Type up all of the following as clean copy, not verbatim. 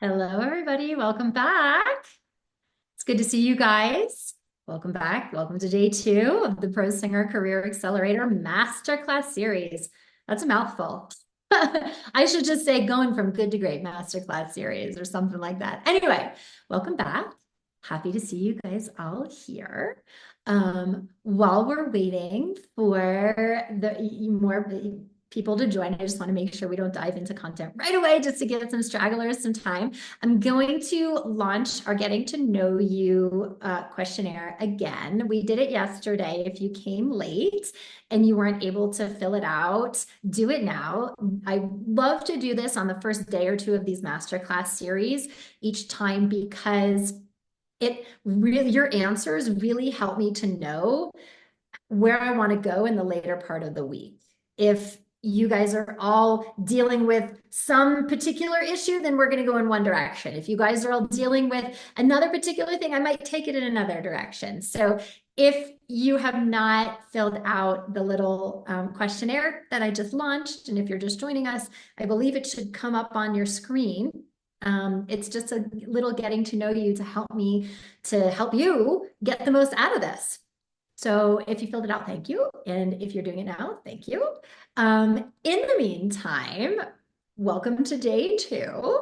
Hello, everybody. Welcome back. It's good to see you guys. Welcome back. Welcome to day two of the Pro Singer Career Accelerator Masterclass series. That's a mouthful. I should just say going from good to great Masterclass series or something like that. Anyway, welcome back. Happy to see you guys all here. While we're waiting for the more people to join, I just want to make sure we don't dive into content right away just to give some stragglers some time. I'm going to launch our Getting to Know You questionnaire again. We did it yesterday. If you came late and you weren't able to fill it out, do it now. I love to do this on the first day or two of these masterclass series each time because your answers really help me to know where I want to go in the later part of the week. If you guys are all dealing with some particular issue, then we're going to go in one direction. If you guys are all dealing with another particular thing, I might take it in another direction. So if you have not filled out the little questionnaire that I just launched, and if you're just joining us, I believe it should come up on your screen. It's just a little getting to know you to help you get the most out of this. So if you filled it out, thank you. And if you're doing it now, thank you. In the meantime, welcome to day two.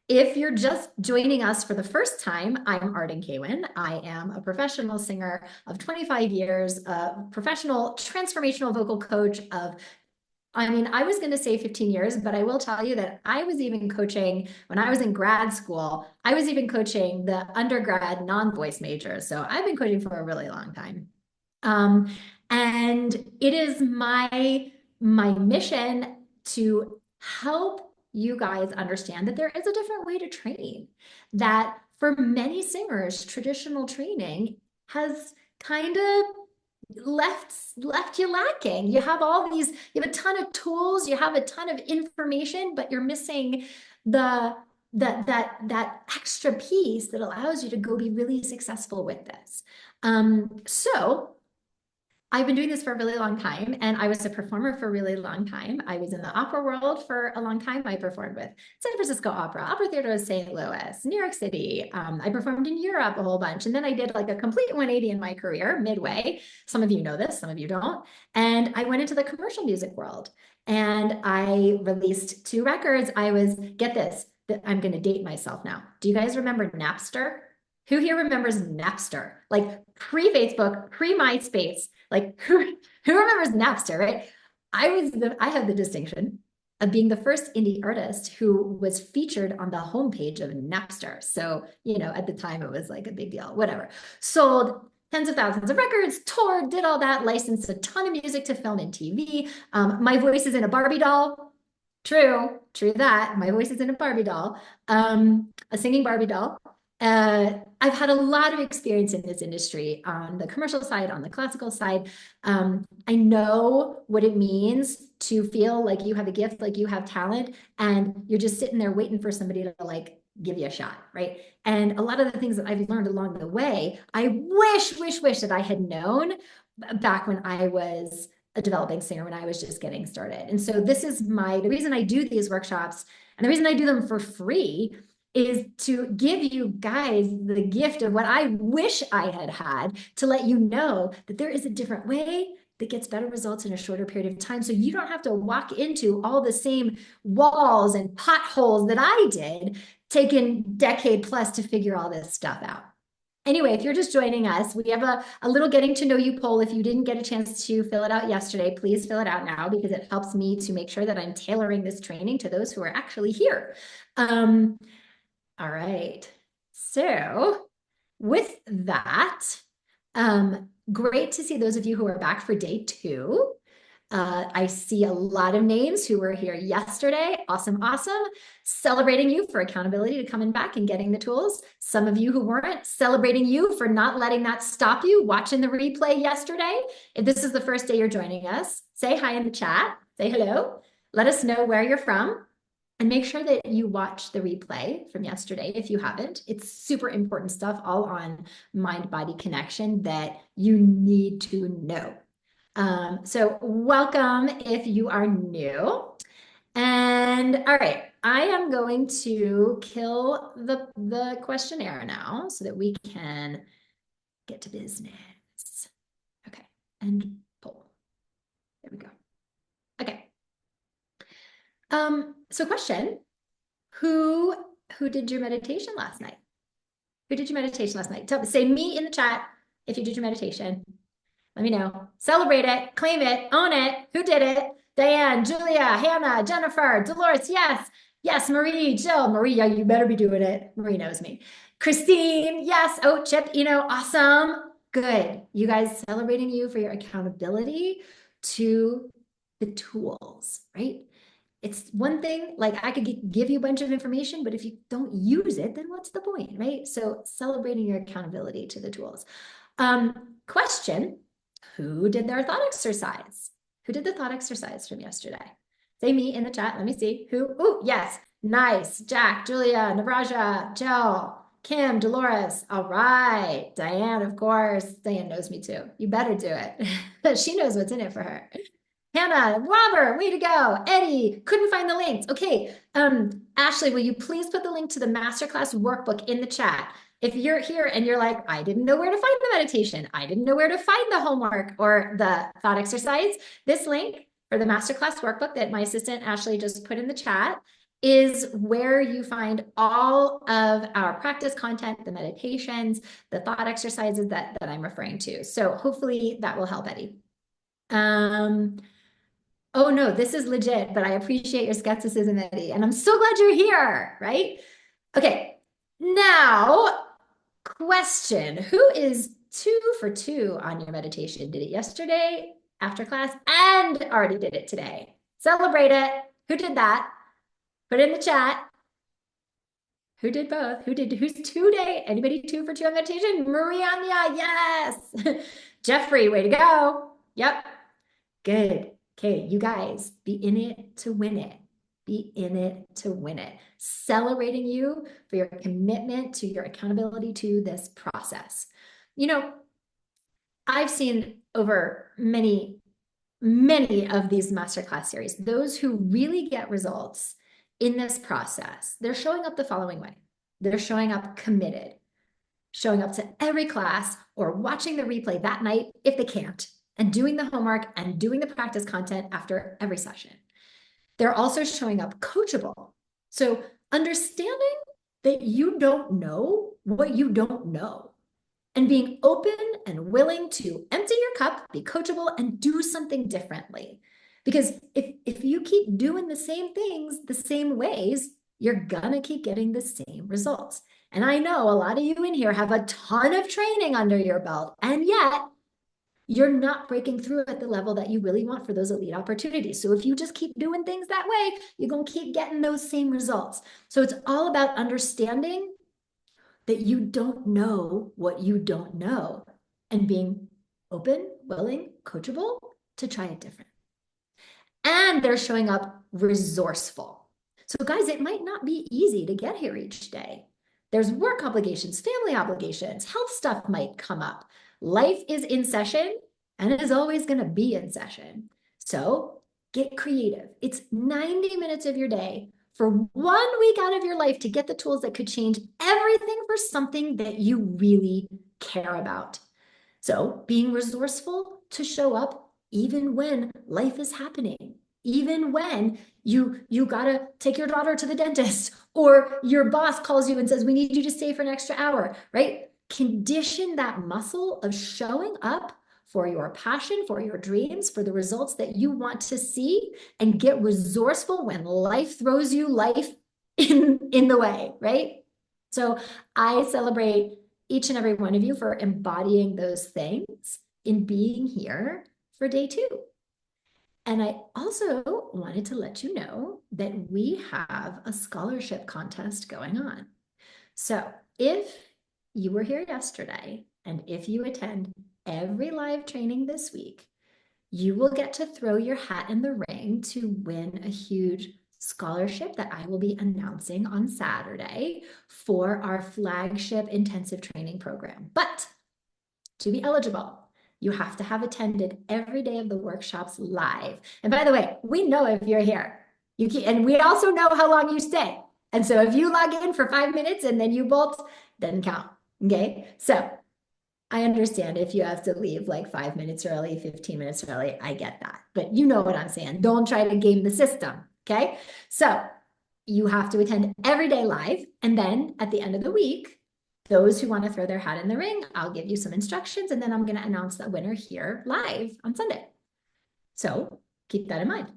If you're just joining us for the first time, I'm Arden Kaywin. I am a professional singer of 25 years, a professional transformational vocal coach I was going to say 15 years, but I will tell you that I was even coaching when I was in grad school. I was even coaching the undergrad non-voice majors. So I've been coaching for a really long time. And it is my mission to help you guys understand that there is a different way to train, that for many singers, traditional training has kind of left you lacking. You have a ton of tools, you have a ton of information, but you're missing that extra piece that allows you to go be really successful with this. So I've been doing this for a really long time, and I was a performer for a really long time. I was in the opera world for a long time. I performed with San Francisco Opera, Opera Theater of St. Louis, New York City. I performed in Europe a whole bunch. And then I did like a complete 180 in my career midway. Some of you know this, some of you don't. And I went into the commercial music world, and I released 2 records. Get this, I'm going to date myself now. Do you guys remember Napster? Who here remembers Napster? Like pre-Facebook, pre-MySpace, like who remembers Napster, right? I have the distinction of being the first indie artist who was featured on the homepage of Napster. So, at the time it was like a big deal, whatever. Sold tens of thousands of records, toured, did all that, licensed a ton of music to film and TV. My voice is in a Barbie doll. True that. My voice is in a Barbie doll, a singing Barbie doll. I've had a lot of experience in this industry on the commercial side, on the classical side. I know what it means to feel like you have a gift, like you have talent, and you're just sitting there waiting for somebody to like give you a shot, right? And a lot of the things that I've learned along the way, I wish that I had known back when I was a developing singer, when I was just getting started. And so this is the reason I do these workshops, and the reason I do them for free is to give you guys the gift of what I wish I had had, to let you know that there is a different way that gets better results in a shorter period of time. So you don't have to walk into all the same walls and potholes that I did, taking decade plus to figure all this stuff out. Anyway, if you're just joining us, we have a little getting to know you poll. If you didn't get a chance to fill it out yesterday, please fill it out now, because it helps me to make sure that I'm tailoring this training to those who are actually here. All right. So with that, great to see those of you who are back for day two. I see a lot of names who were here yesterday. Awesome. Celebrating you for accountability to coming back and getting the tools. Some of you who weren't, celebrating you for not letting that stop you watching the replay yesterday. If this is the first day you're joining us, say hi in the chat, say hello, let us know where you're from. And make sure that you watch the replay from yesterday if you haven't. It's super important stuff, all on mind-body connection that you need to know. So welcome if you are new. And all right, I am going to kill the questionnaire now so that we can get to business. Okay, and poll. There we go. Okay. So question, who did your meditation last night? Who did your meditation last night? Say me in the chat if you did your meditation. Let me know. Celebrate it, claim it, own it. Who did it? Diane, Julia, Hannah, Jennifer, Dolores, yes. Yes, Marie, Jill, Maria, you better be doing it. Marie knows me. Christine, yes. Oh, Chip, awesome. Good. You guys celebrating you for your accountability to the tools, right? It's one thing, like I could give you a bunch of information, but if you don't use it, then what's the point, right? So celebrating your accountability to the tools. Question, who did their thought exercise? Who did the thought exercise from yesterday? Say me in the chat. Let me see. Who? Oh, yes. Nice. Jack, Julia, Navraja, Jill, Kim, Dolores. All right. Diane, of course. Diane knows me too. You better do it. She knows what's in it for her. Hannah, Robert, way to go. Eddie, couldn't find the links. Okay. Ashley, will you please put the link to the Masterclass workbook in the chat? If you're here and you're like, I didn't know where to find the meditation, I didn't know where to find the homework or the thought exercise, this link for the Masterclass workbook that my assistant Ashley just put in the chat is where you find all of our practice content, the meditations, the thought exercises that I'm referring to. So hopefully that will help, Eddie. Oh no, this is legit, but I appreciate your skepticism, Eddie. And I'm so glad you're here, right? Okay, now question, who is 2 for 2 on your meditation? Did it yesterday, after class, and already did it today? Celebrate it. Who did that? Put it in the chat. Who did both? Who's 2 day? Anybody 2 for 2 on meditation? Mariana, yes. Jeffrey, way to go. Yep, good. Okay, you guys, be in it to win it. Be in it to win it. Celebrating you for your commitment to your accountability to this process. I've seen over many of these masterclass series, those who really get results in this process, they're showing up the following way. They're showing up committed, showing up to every class or watching the replay that night if they can't, and doing the homework and doing the practice content after every session. They're also showing up coachable. So understanding that you don't know what you don't know and being open and willing to empty your cup, be coachable, and do something differently. Because if you keep doing the same things the same ways, you're gonna keep getting the same results. And I know a lot of you in here have a ton of training under your belt, and yet you're not breaking through at the level that you really want for those elite opportunities. So if you just keep doing things that way, you're going to keep getting those same results. So it's all about understanding that you don't know what you don't know and being open, willing, coachable to try it different. And they're showing up resourceful. So guys, it might not be easy to get here each day. There's work obligations, family obligations, health stuff might come up. Life is in session and it is always going to be in session. So get creative. It's 90 minutes of your day for 1 week out of your life to get the tools that could change everything for something that you really care about. So being resourceful to show up even when life is happening, even when you gotta take your daughter to the dentist or your boss calls you and says, we need you to stay for an extra hour, right? Condition that muscle of showing up for your passion, for your dreams, for the results that you want to see, and get resourceful when life throws you life in the way, right? So I celebrate each and every one of you for embodying those things in being here for day 2. And I also wanted to let you know that we have a scholarship contest going on. So if you were here yesterday, and if you attend every live training this week, you will get to throw your hat in the ring to win a huge scholarship that I will be announcing on Saturday for our flagship intensive training program. But to be eligible, you have to have attended every day of the workshops live. And by the way, we know if you're here. And we also know how long you stay. And so if you log in for 5 minutes and then you bolt, doesn't count. Okay. So I understand if you have to leave like 5 minutes early, 15 minutes early. I get that. But you know what I'm saying. Don't try to game the system. Okay. So you have to attend every day live. And then at the end of the week, those who want to throw their hat in the ring, I'll give you some instructions. And then I'm going to announce the winner here live on Sunday. So keep that in mind.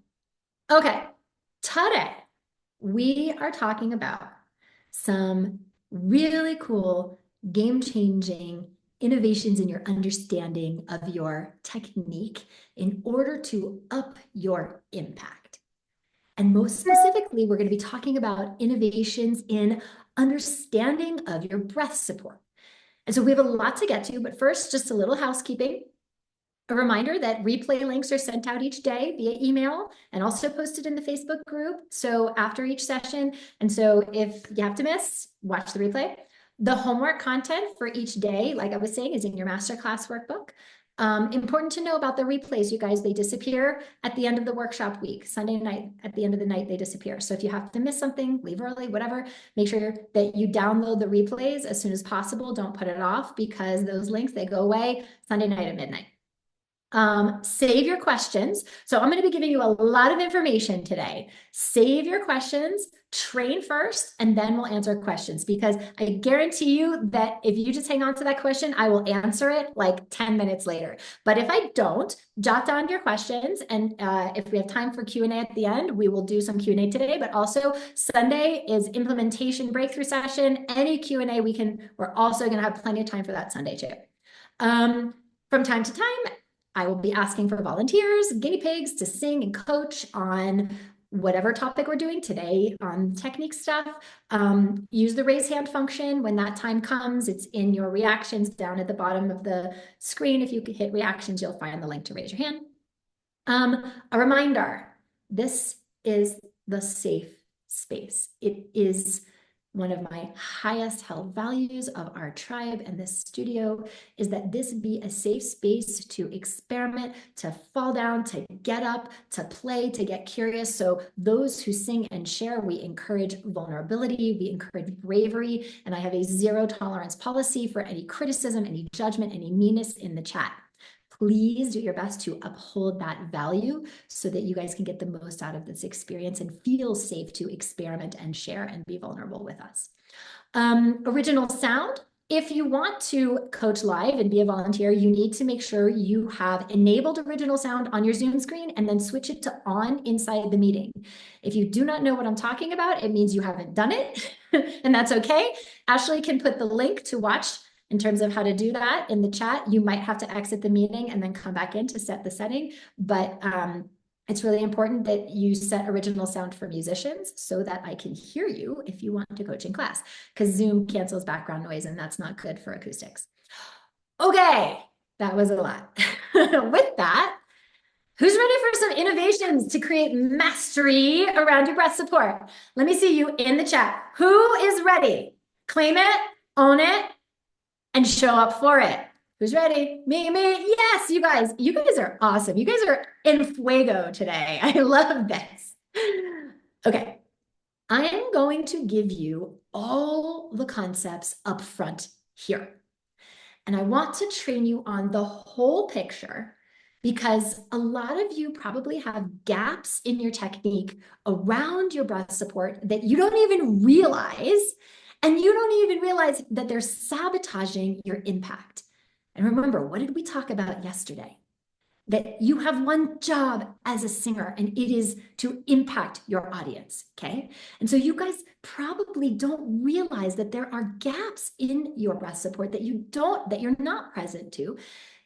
Okay. Today, we are talking about some really cool, game-changing innovations in your understanding of your technique in order to up your impact. And most specifically, we're going to be talking about innovations in understanding of your breath support. And so we have a lot to get to, but first, just a little housekeeping. A reminder that replay links are sent out each day via email and also posted in the Facebook group. So after each session, and so if you have to miss, watch the replay. The homework content for each day, like I was saying, is in your Masterclass workbook. Important to know about the replays, you guys, they disappear at the end of the workshop week. Sunday night, at the end of the night, they disappear. So if you have to miss something, leave early, whatever, make sure that you download the replays as soon as possible. Don't put it off because those links, they go away Sunday night at midnight. Save your questions. So I'm going to be giving you a lot of information today. Save your questions, train first, and then we'll answer questions, because I guarantee you that if you just hang on to that question, I will answer it like 10 minutes later. But if I don't, jot down your questions. And if we have time for Q&A at the end, we will do some Q&A today, but also Sunday is implementation breakthrough session. Any Q&A we're also going to have plenty of time for that Sunday too. From time to time, I will be asking for volunteers, guinea pigs to sing and coach on whatever topic we're doing today on technique stuff. Use the raise hand function when that time comes. It's in your reactions down at the bottom of the screen. If you could hit reactions, you'll find the link to raise your hand. A reminder, this is the safe space. It is one of my highest held values of our tribe and this studio is that this be a safe space to experiment, to fall down, to get up, to play, to get curious. So those who sing and share, we encourage vulnerability, we encourage bravery, and I have a zero tolerance policy for any criticism, any judgment, any meanness in the chat. Please do your best to uphold that value so that you guys can get the most out of this experience and feel safe to experiment and share and be vulnerable with us. Original sound. If you want to coach live and be a volunteer, you need to make sure you have enabled original sound on your Zoom screen and then switch it to on inside the meeting. If you do not know what I'm talking about, it means you haven't done it, and that's okay. Ashley can put the link to watch in terms of how to do that in the chat. You might have to exit the meeting and then come back in to set the setting, but it's really important that you set original sound for musicians so that I can hear you if you want to coach in class, because Zoom cancels background noise and that's not good for acoustics. Okay, that was a lot. With that, who's ready for some innovations to create mastery around your breath support? Let me see you in the chat. Who is ready? Claim it, own it, and show up for it. Who's ready? Me. Yes, you guys are awesome. You guys are in fuego today. I love this. Okay. I am going to give you all the concepts up front here. And I want to train you on the whole picture because a lot of you probably have gaps in your technique around your breath support that you don't even realize. And you don't even realize that they're sabotaging your impact. And remember, what did we talk about yesterday? That you have one job as a singer, and it is to impact your audience, okay? And so you guys probably don't realize that there are gaps in your breath support that you're not present to,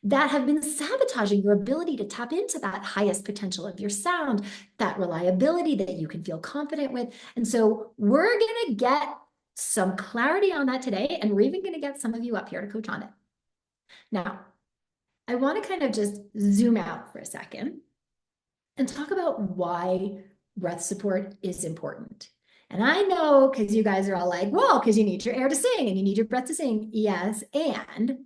that have been sabotaging your ability to tap into that highest potential of your sound, that reliability that you can feel confident with. And so we're gonna get some clarity on that today, and we're even going to get some of you up here to coach on it. Now, I want to kind of just zoom out for a second and talk about why breath support is important. And I know, because you guys are all like, well, because you need your air to sing and you need your breath to sing. Yes, and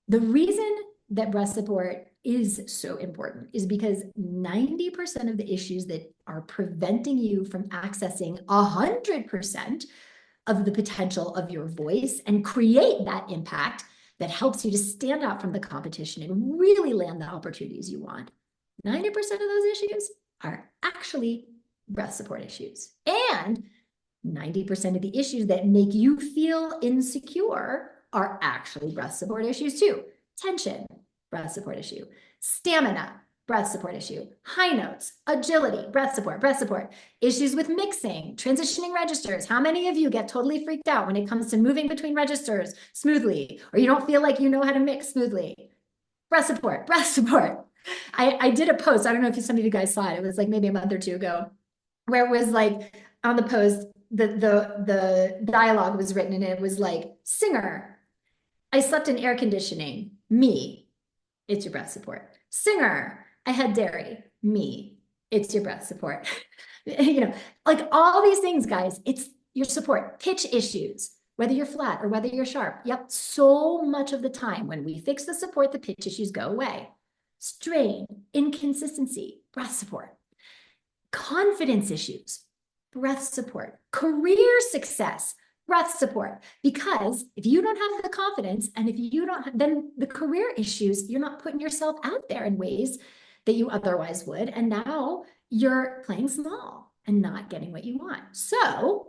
the reason that breath support is so important is because 90% of the issues that are preventing you from accessing 100% of the potential of your voice and create that impact that helps you to stand out from the competition and really land the opportunities you want. 90% of those issues are actually breath support issues. And 90% of the issues that make you feel insecure are actually breath support issues too. Tension, breath support issue. Stamina, breath support issue. High notes, agility, breath support. Issues with mixing, transitioning registers. How many of you get totally freaked out when it comes to moving between registers smoothly, or you don't feel like you know how to mix smoothly? Breath support. I did a post, I don't know if some of you guys saw it, it was like maybe a month or two ago, where it was like on the post, the dialogue was written and it was like, singer, I slept in air conditioning, me, it's your breath support. Singer, I had dairy, me, it's your breath support. You know, like all these things, guys, it's your support. Pitch issues, whether you're flat or whether you're sharp. Yep, so much of the time when we fix the support, the pitch issues go away. Strain, inconsistency, breath support. Confidence issues, breath support. Career success, breath support. Because if you don't have the confidence and if you don't, then the career issues, you're not putting yourself out there in ways that you otherwise would. And now you're playing small and not getting what you want. So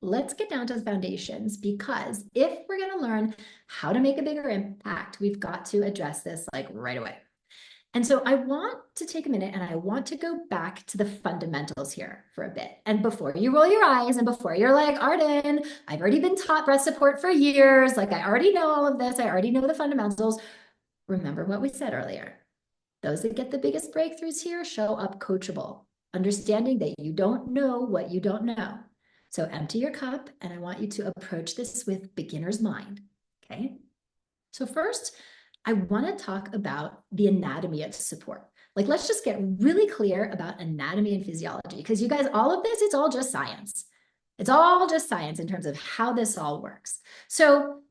let's get down to the foundations, because if we're going to learn how to make a bigger impact, we've got to address this like right away. And so I want to take a minute and I want to go back to the fundamentals here for a bit. And before you roll your eyes and before you're like, Arden, I've already been taught breath support for years. Like I already know all of this. I already know the fundamentals. Remember what we said earlier. Those that get the biggest breakthroughs here show up coachable, understanding that you don't know what you don't know. So empty your cup and I want you to approach this with beginner's mind, okay? So first, I want to talk about the anatomy of support. Like, let's just get really clear about anatomy and physiology, because you guys, all of this, it's all just science. It's all just science in terms of how this all works. So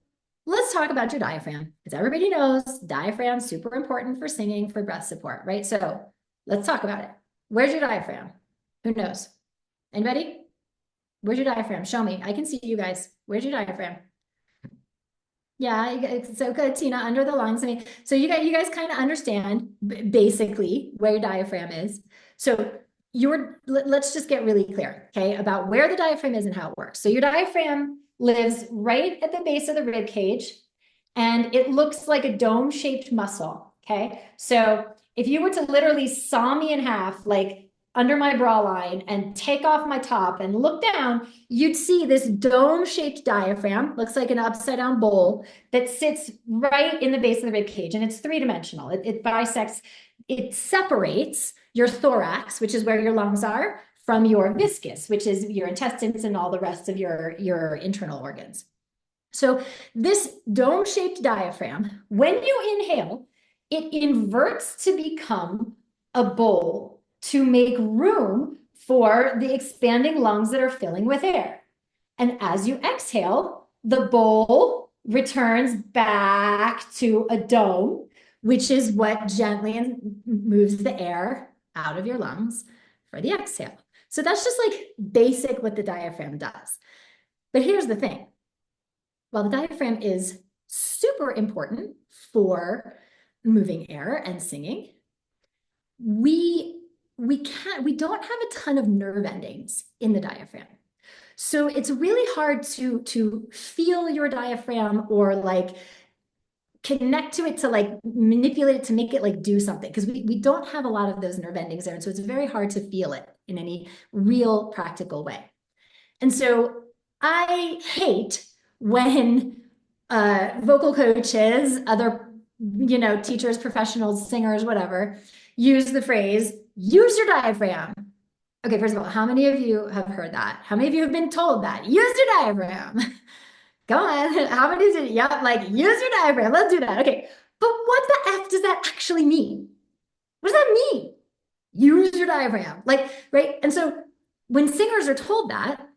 let's talk about your diaphragm, because everybody knows diaphragm is super important for singing, for breath support, right? So let's talk about it. Where's your diaphragm? Who knows? Anybody? Where's your diaphragm? Show me. I can see you guys. Where's your diaphragm? Yeah, it's so good, Tina, under the lungs. I mean, so you guys kind of understand basically where your diaphragm is. So let's just get really clear, okay, about where the diaphragm is and how it works. So your diaphragm lives right at the base of the rib cage, and it looks like a dome-shaped muscle, okay? So if you were to literally saw me in half, like under my bra line, and take off my top and look down, you'd see this dome-shaped diaphragm, looks like an upside-down bowl, that sits right in the base of the rib cage, and it's three-dimensional. It bisects, it separates your thorax, which is where your lungs are, from your viscus, which is your intestines and all the rest of your internal organs. So this dome-shaped diaphragm, when you inhale, it inverts to become a bowl to make room for the expanding lungs that are filling with air. And as you exhale, the bowl returns back to a dome, which is what gently moves the air out of your lungs for the exhale. So that's just like basic what the diaphragm does. But here's the thing. While the diaphragm is super important for moving air and singing, we don't have a ton of nerve endings in the diaphragm. So it's really hard to feel your diaphragm or like connect to it, to like manipulate it, to make it like do something, because we don't have a lot of those nerve endings there. And so it's very hard to feel it in any real practical way. And so I hate when vocal coaches, other, teachers, professionals, singers, whatever, use the phrase, use your diaphragm. Okay, first of all, how many of you have heard that? How many of you have been told that? Use your diaphragm. Come on, how many is it? Yep, like use your diaphragm, let's do that. Okay, but what the F does that actually mean? What does that mean? Use your diaphragm, like, right? And so when singers are told that,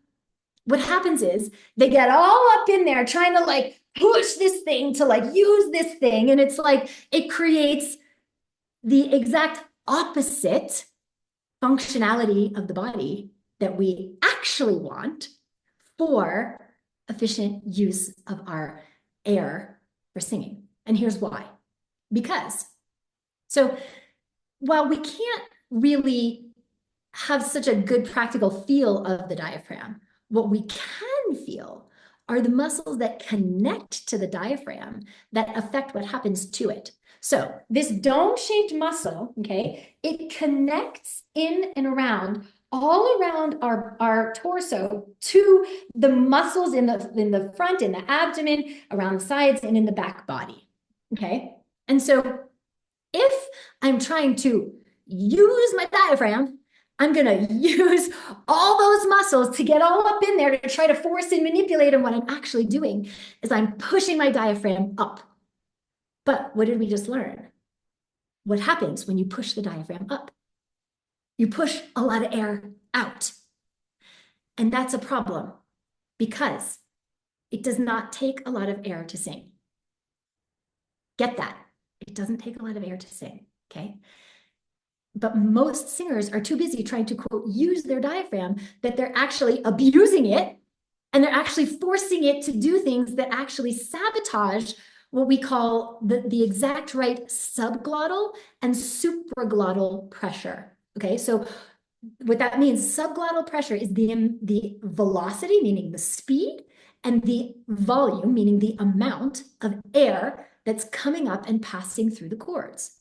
what happens is they get all up in there trying to like push this thing to like use this thing. And it's like, it creates the exact opposite functionality of the body that we actually want for efficient use of our air for singing. And here's why. Because, so while we can't really have such a good practical feel of the diaphragm, what we can feel are the muscles that connect to the diaphragm that affect what happens to it. So this dome-shaped muscle, okay, it connects in and around, all around our torso to the muscles in the front, in the abdomen, around the sides, and in the back body, okay? And so if I'm trying to use my diaphragm, I'm going to use all those muscles to get all up in there to try to force and manipulate. And what I'm actually doing is I'm pushing my diaphragm up. But what did we just learn? What happens when you push the diaphragm up? You push a lot of air out. And that's a problem because it does not take a lot of air to sing. Get that. It doesn't take a lot of air to sing, okay? But most singers are too busy trying to, quote, use their diaphragm that they're actually abusing it, and they're actually forcing it to do things that actually sabotage what we call the exact right subglottal and supraglottal pressure. Okay, so what that means, subglottal pressure is the velocity, meaning the speed, and the volume, meaning the amount of air that's coming up and passing through the cords.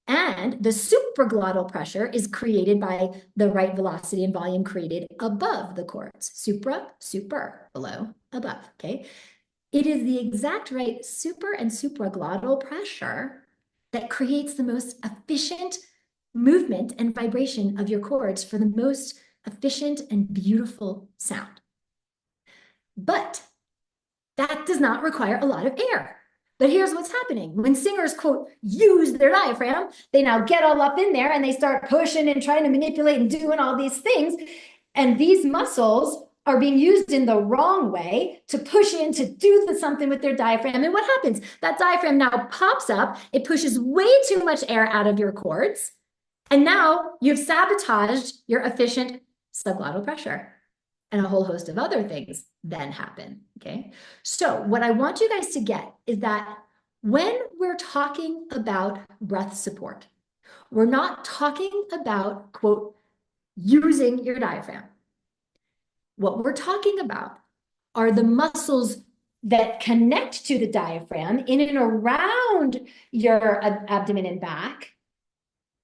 And the supraglottal pressure is created by the right velocity and volume created above the cords. Supra, super, below, above, okay? It is the exact right super and supraglottal pressure that creates the most efficient movement and vibration of your cords for the most efficient and beautiful sound. But that does not require a lot of air. But here's what's happening. When singers, quote, use their diaphragm, they now get all up in there and they start pushing and trying to manipulate and doing all these things. And these muscles are being used in the wrong way to push in to do something with their diaphragm. And what happens? That diaphragm now pops up. It pushes way too much air out of your cords. And now you've sabotaged your efficient subglottal pressure. And a whole host of other things then happen, okay? So what I want you guys to get is that when we're talking about breath support, we're not talking about, quote, using your diaphragm. What we're talking about are the muscles that connect to the diaphragm in and around your abdomen and back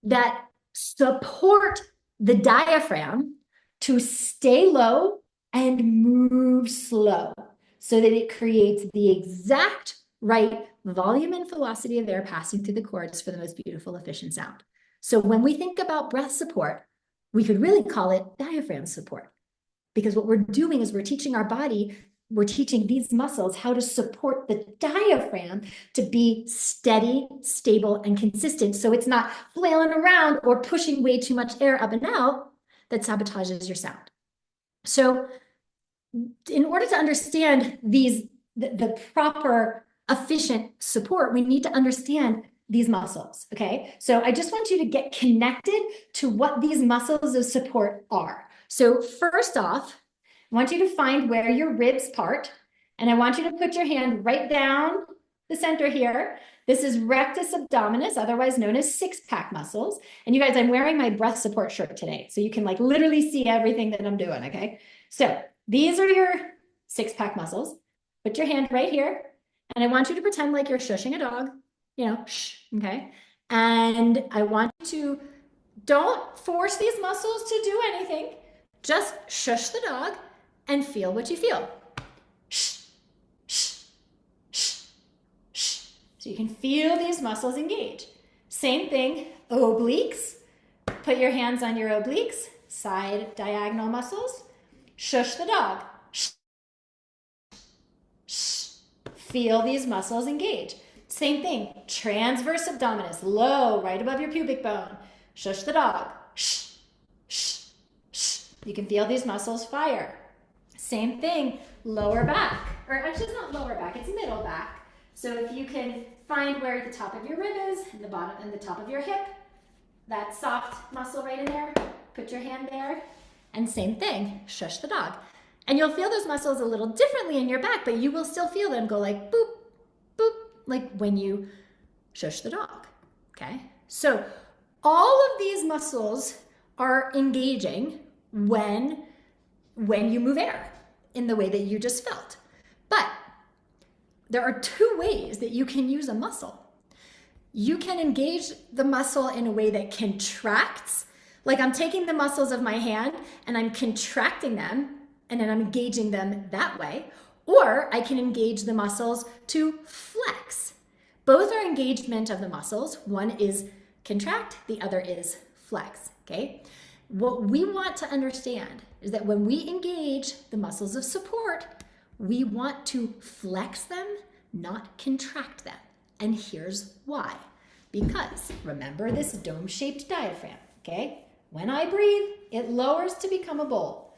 that support the diaphragm to stay low and move slow so that it creates the exact right volume and velocity of air passing through the cords for the most beautiful, efficient sound. So when we think about breath support, we could really call it diaphragm support, because what we're doing is we're teaching our body, we're teaching these muscles how to support the diaphragm to be steady, stable, and consistent. So it's not flailing around or pushing way too much air up and out that sabotages your sound. So in order to understand the proper efficient support, we need to understand these muscles, okay? So I just want you to get connected to what these muscles of support are. So first off, I want you to find where your ribs part, and I want you to put your hand right down the center here. This is rectus abdominis, otherwise known as six-pack muscles. And you guys, I'm wearing my breath support shirt today, so you can like literally see everything that I'm doing, okay? So these are your six-pack muscles. Put your hand right here, and I want you to pretend like you're shushing a dog, you know, shh, okay? And I want you to, don't force these muscles to do anything. Just shush the dog and feel what you feel. Shh, shh, shh, shh. So you can feel these muscles engage. Same thing, obliques. Put your hands on your obliques, side diagonal muscles. Shush the dog. Shh, shh. Feel these muscles engage. Same thing, transverse abdominis, low, right above your pubic bone. Shush the dog. Shh, shh, shh. You can feel these muscles fire. Same thing, lower back, or actually it's not lower back, it's middle back. So if you can find where the top of your rib is and the bottom and the top of your hip, that soft muscle right in there, put your hand there, and same thing, shush the dog. And you'll feel those muscles a little differently in your back, but you will still feel them go like boop, boop, like when you shush the dog, okay? So all of these muscles are engaging when you move air in the way that you just felt. But there are two ways that you can use a muscle. You can engage the muscle in a way that contracts, like I'm taking the muscles of my hand and I'm contracting them and then I'm engaging them that way. Or I can engage the muscles to flex. Both are engagement of the muscles. One is contract, the other is flex, okay? What we want to understand is that when we engage the muscles of support, we want to flex them, not contract them. And here's why. Because remember this dome-shaped diaphragm, okay? When I breathe, it lowers to become a bowl.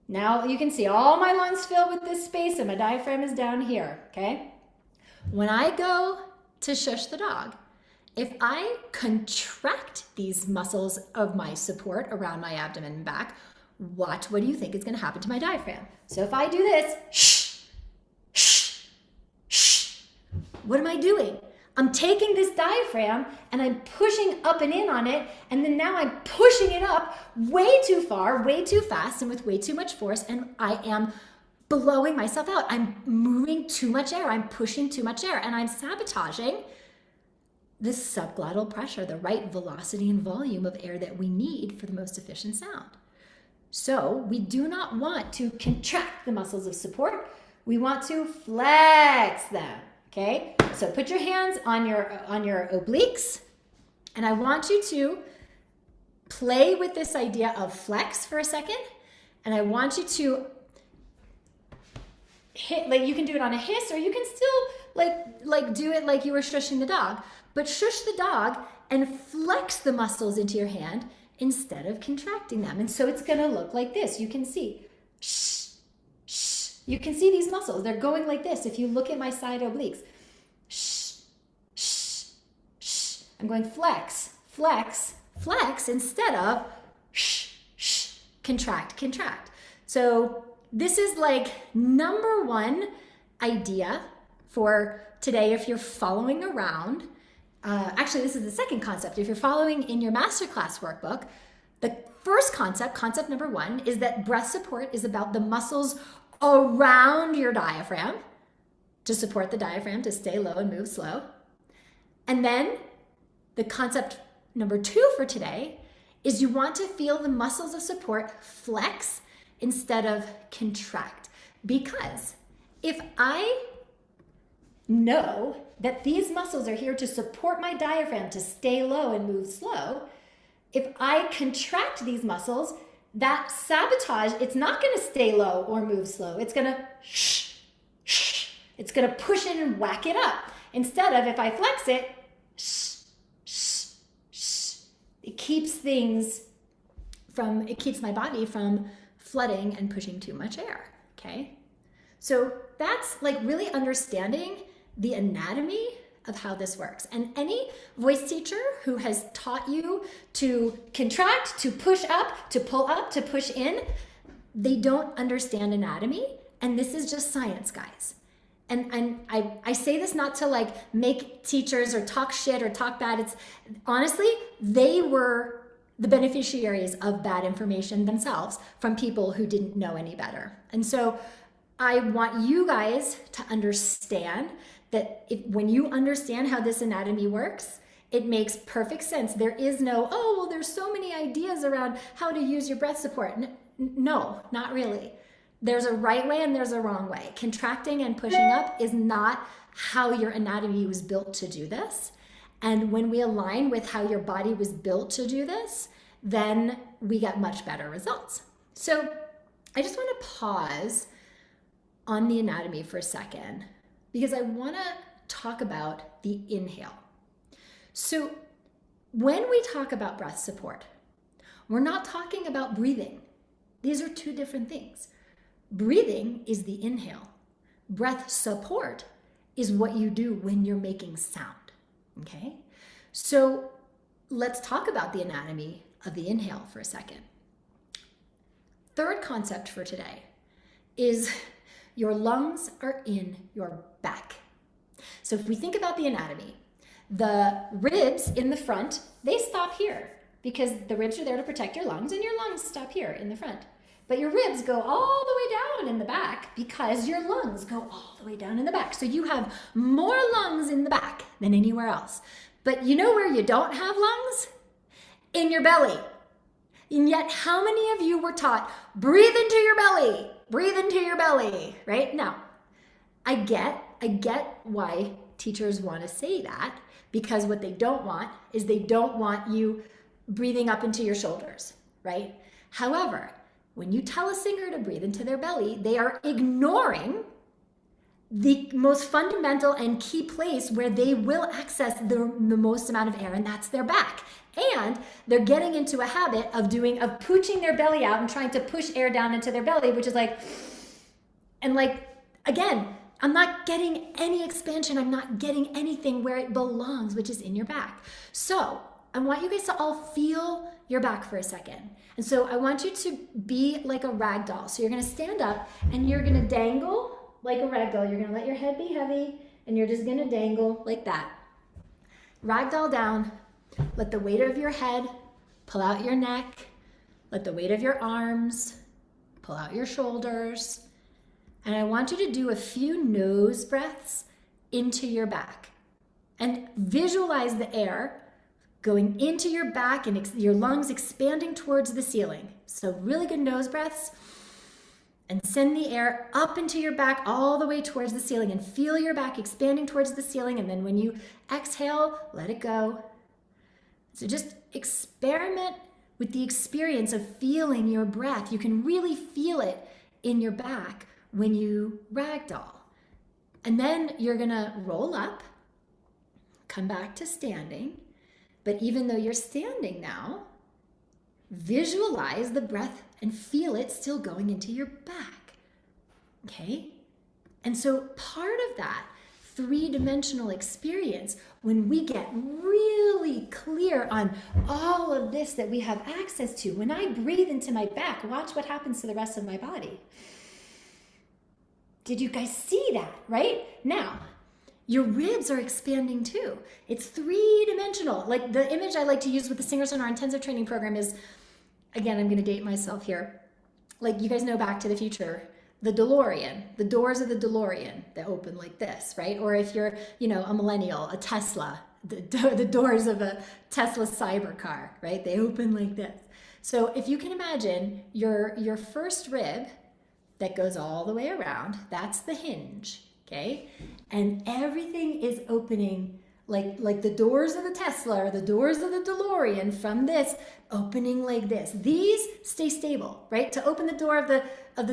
Now you can see all my lungs fill with this space and my diaphragm is down here, okay? When I go to shush the dog, if I contract these muscles of my support around my abdomen and back, what do you think is going to happen to my diaphragm? So if I do this, shh, shh, shh, what am I doing? I'm taking this diaphragm and I'm pushing up and in on it, and then now I'm pushing it up way too far, way too fast, and with way too much force, and I am blowing myself out. I'm moving too much air. I'm pushing too much air, and I'm sabotaging this subglottal pressure, the right velocity and volume of air that we need for the most efficient sound. So we do not want to contract the muscles of support. We want to flex them, okay? So put your hands on your obliques, and I want you to play with this idea of flex for a second, and I want you to hit, like you can do it on a hiss, or you can still like do it like you were shushing the dog, but shush the dog and flex the muscles into your hand instead of contracting them. And so it's gonna look like this. You can see, shh, shh. You can see these muscles, they're going like this. If you look at my side obliques, shh, shh, shh. I'm going flex, flex, flex instead of shh, shh, contract, contract. So this is like number one idea for today if you're following around. Actually, this is the second concept. If you're following in your Masterclass workbook, the first concept, concept number one, is that breath support is about the muscles around your diaphragm to support the diaphragm to stay low and move slow. And then the concept number two for today is you want to feel the muscles of support flex instead of contract. Because if I know that these muscles are here to support my diaphragm to stay low and move slow, if I contract these muscles, that sabotage, it's not going to stay low or move slow. It's going to shh, shh. It's going to push it and whack it up. Instead of if I flex it, shh, shh, shh. It keeps my body from flooding and pushing too much air, okay? So that's like really understanding the anatomy of how this works. And any voice teacher who has taught you to contract, to push up, to pull up, to push in, they don't understand anatomy. And this is just science, guys. And I say this not to like make teachers or talk shit or talk bad. It's honestly, they were the beneficiaries of bad information themselves from people who didn't know any better. And so I want you guys to understand that when you understand how this anatomy works, it makes perfect sense. There is no, oh, well, there's so many ideas around how to use your breath support. No, not really. There's a right way and there's a wrong way. Contracting and pushing up is not how your anatomy was built to do this. And when we align with how your body was built to do this, then we get much better results. So I just want to pause on the anatomy for a second, because I want to talk about the inhale. So when we talk about breath support, we're not talking about breathing. These are two different things. Breathing is the inhale. Breath support is what you do when you're making sound, okay? So let's talk about the anatomy of the inhale for a second. Third concept for today is your lungs are in your back. So if we think about the anatomy, the ribs in the front, they stop here because the ribs are there to protect your lungs, and your lungs stop here in the front. But your ribs go all the way down in the back because your lungs go all the way down in the back. So you have more lungs in the back than anywhere else. But you know where you don't have lungs? In your belly. And yet, how many of you were taught, breathe into your belly, breathe into your belly, right? Now, I get why teachers want to say that, because what they don't want is they don't want you breathing up into your shoulders, right? However, when you tell a singer to breathe into their belly, they are ignoring the most fundamental and key place where they will access the most amount of air, and that's their back. And they're getting into a habit of pooching their belly out and trying to push air down into their belly, which is again, I'm not getting any expansion. I'm not getting anything where it belongs, which is in your back. So I want you guys to all feel your back for a second. And so I want you to be like a rag doll. So you're gonna stand up and you're gonna dangle like a rag doll. You're gonna let your head be heavy and you're just gonna dangle like that. Ragdoll down. Let the weight of your head pull out your neck. Let the weight of your arms pull out your shoulders. And I want you to do a few nose breaths into your back. And visualize the air going into your back and your lungs expanding towards the ceiling. So really good nose breaths. And send the air up into your back all the way towards the ceiling, and feel your back expanding towards the ceiling. And then when you exhale, let it go. So just experiment with the experience of feeling your breath. You can really feel it in your back when you ragdoll. And then you're gonna roll up, come back to standing. But even though you're standing now, visualize the breath and feel it still going into your back, okay? And so part of that three-dimensional experience, when we get really clear on all of this that we have access to, when I breathe into my back, watch what happens to the rest of my body. Did you guys see that, right? Now, your ribs are expanding too. It's three-dimensional. Like the image I like to use with the singers in our intensive training program is, again, I'm gonna date myself here. Like you guys know Back to the Future, the DeLorean, the doors of the DeLorean that open like this, right? Or if you're, a millennial, a Tesla, the doors of a Tesla cyber car, right? They open like this. So if you can imagine your first rib that goes all the way around, that's the hinge, okay? And everything is opening like the doors of the Tesla or the doors of the DeLorean from this opening like this. These stay stable, right? To open the door of the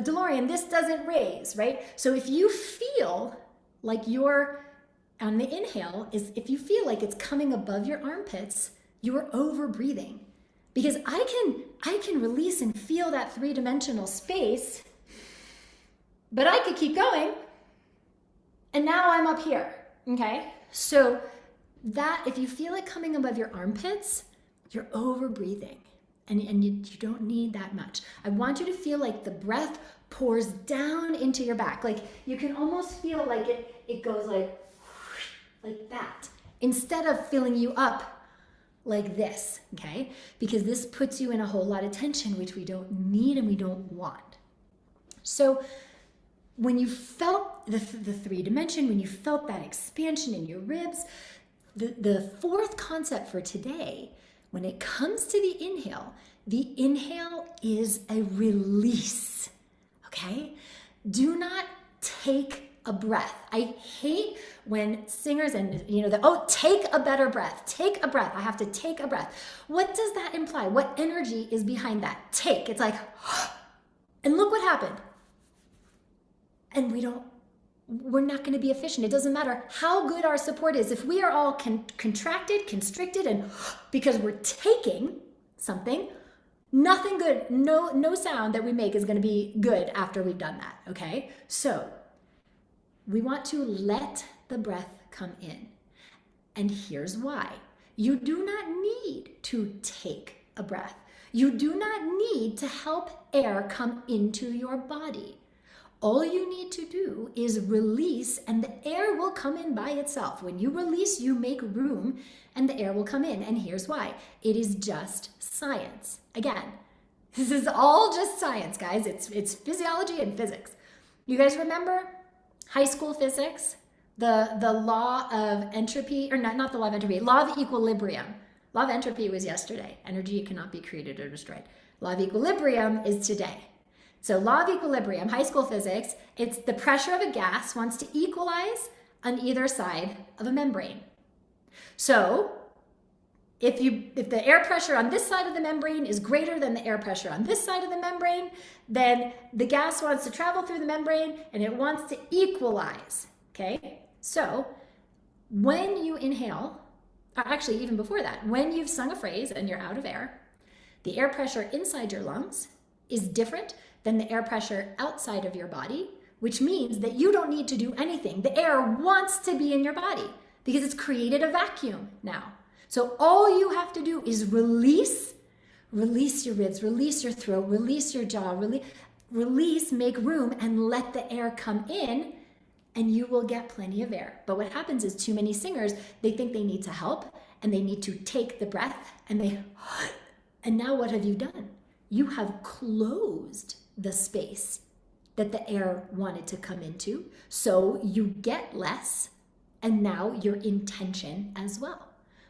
DeLorean, this doesn't raise, right? So if you feel like you're on the inhale, if you feel like it's coming above your armpits, you're over breathing. Because I can release and feel that three-dimensional space, but I could keep going. And now I'm up here, okay? So that, if you feel it coming above your armpits, you're over breathing, and you don't need that much. I want you to feel like the breath pours down into your back. Like you can almost feel like it goes like that, instead of filling you up like this, okay? Because this puts you in a whole lot of tension, which we don't need and we don't want. So when you felt the three dimension, when you felt that expansion in your ribs, the fourth concept for today, when it comes to the inhale is a release, okay? Do not take a breath. I hate when singers take a better breath, take a breath. I have to take a breath. What does that imply? What energy is behind that? Take, it's like, and look what happened. And we're not going to be efficient. It doesn't matter how good our support is. If we are all contracted, constricted, and because we're taking something, nothing good, no sound that we make is going to be good after we've done that, okay? So we want to let the breath come in. And here's why. You do not need to take a breath. You do not need to help air come into your body. All you need to do is release, and the air will come in by itself. When you release, you make room and the air will come in. And here's why. It is just science. Again, this is all just science, guys. It's physiology and physics. You guys remember high school physics? The law of entropy, or not the law of entropy, law of equilibrium. Law of entropy was yesterday. Energy cannot be created or destroyed. Law of equilibrium is today. So law of equilibrium, high school physics, it's the pressure of a gas wants to equalize on either side of a membrane. So if the air pressure on this side of the membrane is greater than the air pressure on this side of the membrane, then the gas wants to travel through the membrane and it wants to equalize, okay? So when you inhale, actually even before that, when you've sung a phrase and you're out of air, the air pressure inside your lungs is different than the air pressure outside of your body, which means that you don't need to do anything. The air wants to be in your body because it's created a vacuum now. So all you have to do is release your ribs, release your throat, release your jaw, release, make room, and let the air come in, and you will get plenty of air. But what happens is too many singers, they think they need to help and they need to take the breath and now what have you done? You have closed the space that the air wanted to come into, so you get less, and now you're in tension as well.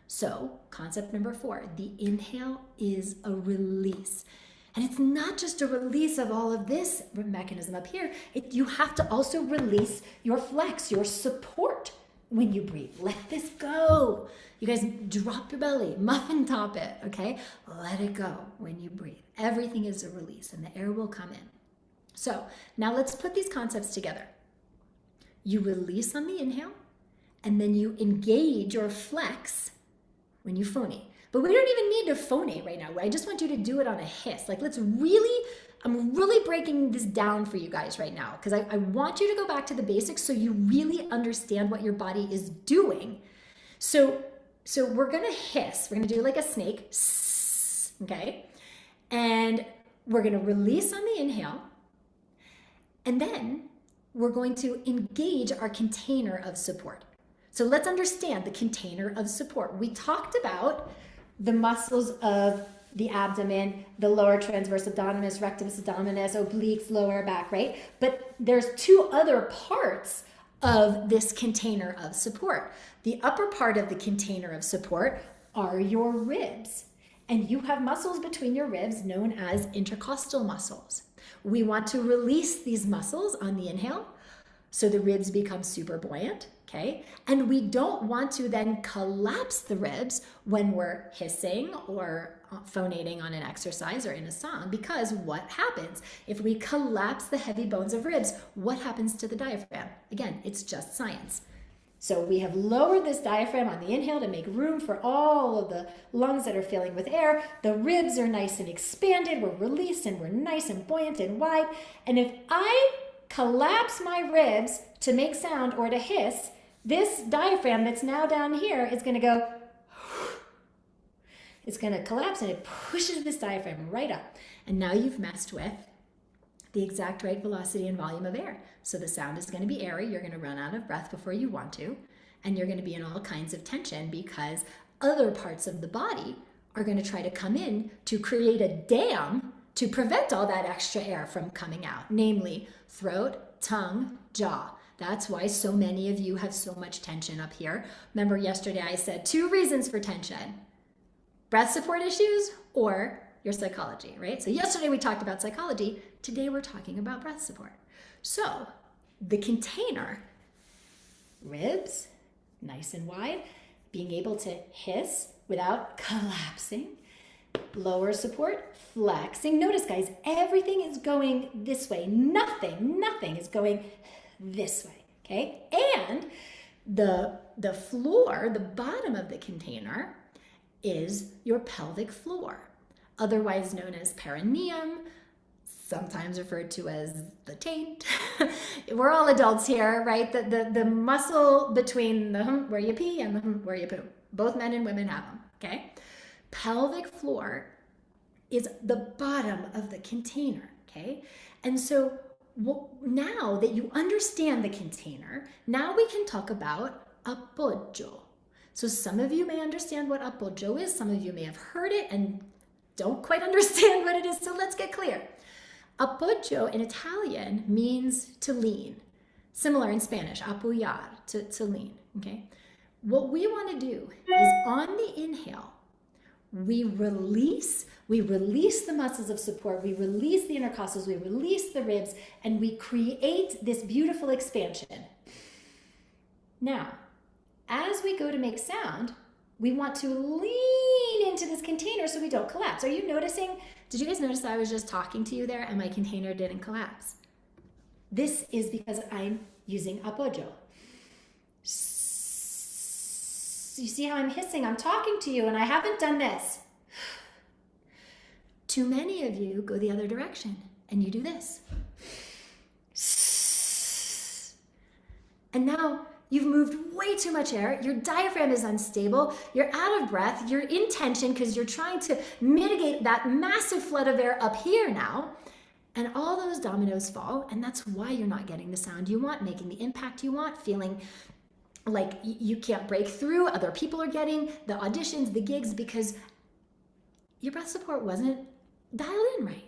So concept number 4, the inhale is a release. And it's not just a release of all of this mechanism up here. You have to also release your flex, your support when you breathe. Let this go. You guys drop your belly, muffin top it, okay? Let it go when you breathe. Everything is a release and the air will come in. So now let's put these concepts together. You release on the inhale and then you engage or flex when you phonate. But we don't even need to phonate right now. I just want you to do it on a hiss. Like I'm really breaking this down for you guys right now because I want you to go back to the basics so you really understand what your body is doing. So we're gonna hiss. We're gonna do like a snake, okay? And we're gonna release on the inhale. And then we're going to engage our container of support. So let's understand the container of support. We talked about the muscles of the abdomen, the lower transverse abdominis, rectus abdominis, obliques, lower back, right? But there's 2 other parts of this container of support. The upper part of the container of support are your ribs. And you have muscles between your ribs known as intercostal muscles. We want to release these muscles on the inhale so the ribs become super buoyant, okay? And we don't want to then collapse the ribs when we're hissing or phonating on an exercise or in a song, because what happens if we collapse the heavy bones of ribs? What happens to the diaphragm? Again, it's just science. So we have lowered this diaphragm on the inhale to make room for all of the lungs that are filling with air. The ribs are nice and expanded. We're released and we're nice and buoyant and wide. And if I collapse my ribs to make sound or to hiss, this diaphragm that's now down here is going to go, it's going to collapse and it pushes this diaphragm right up. And now you've messed with the exact right velocity and volume of air. So the sound is going to be airy. You're going to run out of breath before you want to, and you're going to be in all kinds of tension because other parts of the body are going to try to come in to create a dam to prevent all that extra air from coming out, namely throat, tongue, jaw. That's why so many of you have so much tension up here. Remember yesterday I said 2 reasons for tension: breath support issues or your psychology, right? So yesterday we talked about psychology. Today we're talking about breath support. So the container, ribs, nice and wide, being able to hiss without collapsing, lower support, flexing. Notice guys, everything is going this way. Nothing is going this way, okay? And the floor, the bottom of the container is your pelvic floor, otherwise known as perineum, sometimes referred to as the taint. We're all adults here, right? The muscle between the where you pee and the where you poo. Both men and women have them, okay? Pelvic floor is the bottom of the container, okay? And so now that you understand the container, now we can talk about appoggio. So some of you may understand what appoggio is. Some of you may have heard it and don't quite understand what it is. So let's get clear. Appoggio in Italian means to lean. Similar in Spanish, apoyar, to lean, okay? What we want to do is on the inhale, we release the muscles of support, we release the intercostals, we release the ribs, and we create this beautiful expansion. Now, as we go to make sound, we want to lean into this container so we don't collapse. Are you noticing? Did you guys notice that I was just talking to you there and my container didn't collapse? This is because I'm using appoggio. You see how I'm hissing? I'm talking to you and I haven't done this. Too many of you go the other direction and you do this. And now you've moved way too much air. Your diaphragm is unstable. You're out of breath. You're in tension because you're trying to mitigate that massive flood of air up here now. And all those dominoes fall. And that's why you're not getting the sound you want, making the impact you want, feeling like you can't break through. Other people are getting the auditions, the gigs, because your breath support wasn't dialed in right.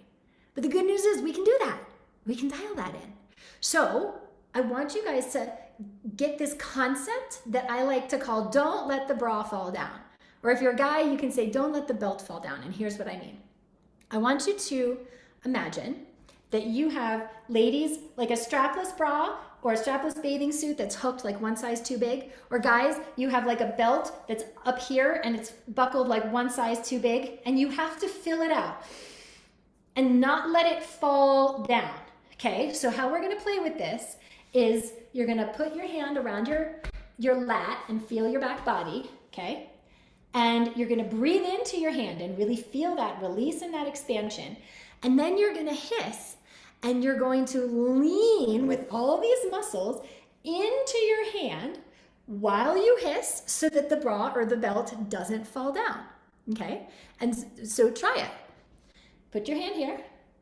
But the good news is we can do that. We can dial that in. So I want you guys to get this concept that I like to call don't let the bra fall down. Or if you're a guy, you can say don't let the belt fall down. And here's what I mean. I want you to imagine that you have, ladies, like a strapless bra or a strapless bathing suit that's hooked like one size too big. Or guys, you have like a belt that's up here and it's buckled like one size too big, and you have to fill it out and not let it fall down. Okay, so how we're gonna play with this is you're gonna put your hand around your lat and feel your back body, okay? And you're gonna breathe into your hand and really feel that release and that expansion. And then you're gonna hiss and you're going to lean with all these muscles into your hand while you hiss so that the bra or the belt doesn't fall down, okay? And so try it. Put your hand here,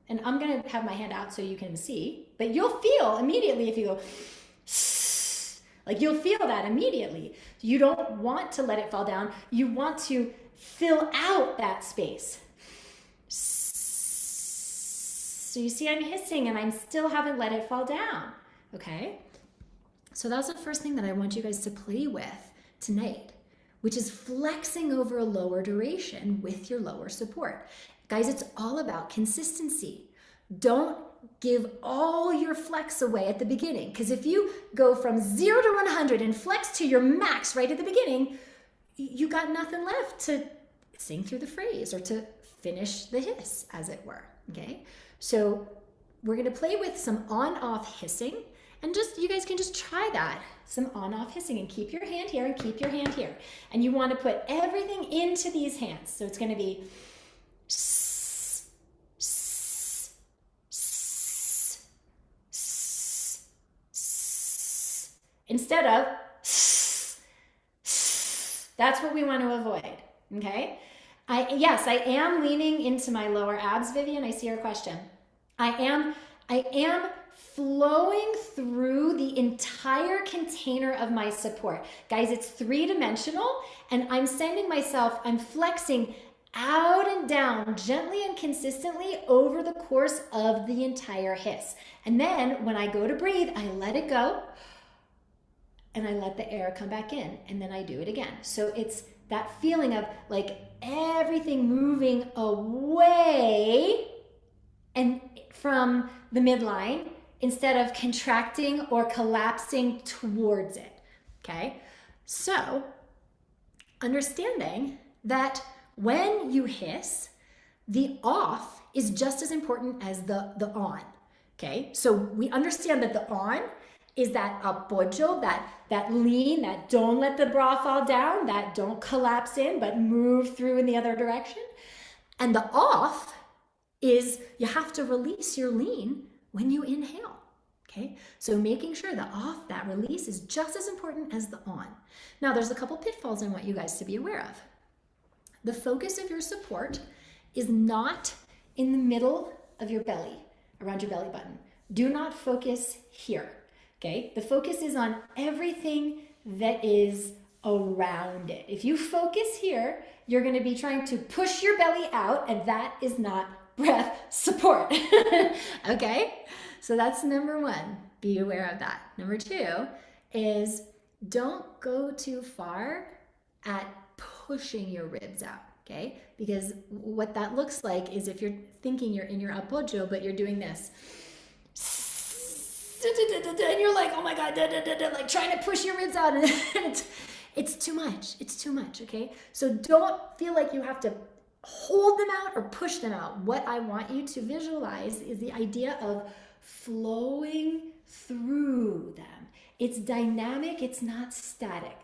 and I'm gonna have my hand out so you can see, but you'll feel immediately if you go, like you'll feel that immediately. You don't want to let it fall down. You want to fill out that space. So you see I'm hissing and I still haven't let it fall down, okay? So that's the first thing that I want you guys to play with tonight, which is flexing over a lower duration with your lower support. Guys, it's all about consistency. Don't give all your flex away at the beginning, because if you go from 0 to 100 and flex to your max right at the beginning, you got nothing left to sing through the phrase or to finish the hiss, as it were, okay? So we're gonna play with some on-off hissing, and just, you guys can just try that, some on-off hissing, and keep your hand here and keep your hand here. And you wanna put everything into these hands. So it's gonna be instead of that's what we want to avoid, okay? Yes, I am leaning into my lower abs, Vivian. I see your question. I am flowing through the entire container of my support. Guys, it's 3-dimensional, and I'm flexing out and down gently and consistently over the course of the entire hiss. And then when I go to breathe, I let it go and I let the air come back in, and then I do it again. So it's that feeling of like everything moving away and from the midline instead of contracting or collapsing towards it, okay? So understanding that when you hiss, the off is just as important as the on, okay? So we understand that the on is that appoggio, that lean, that don't let the bra fall down, that don't collapse in, but move through in the other direction. And the off is you have to release your lean when you inhale. Okay, so making sure the off, that release, is just as important as the on. Now, there's a couple pitfalls I want you guys to be aware of. The focus of your support is not in the middle of your belly, around your belly button. Do not focus here, okay? The focus is on everything that is around it. If you focus here, you're gonna be trying to push your belly out, and that is not breath support, okay? So that's number one, be aware of that. Number two is don't go too far at pushing your ribs out, okay? Because what that looks like is if you're thinking you're in your apoyo, but you're doing this, and you're like, oh my God, like trying to push your ribs out, and it's too much, okay? So don't feel like you have to hold them out or push them out. What I want you to visualize is the idea of flowing through them. It's dynamic, it's not static.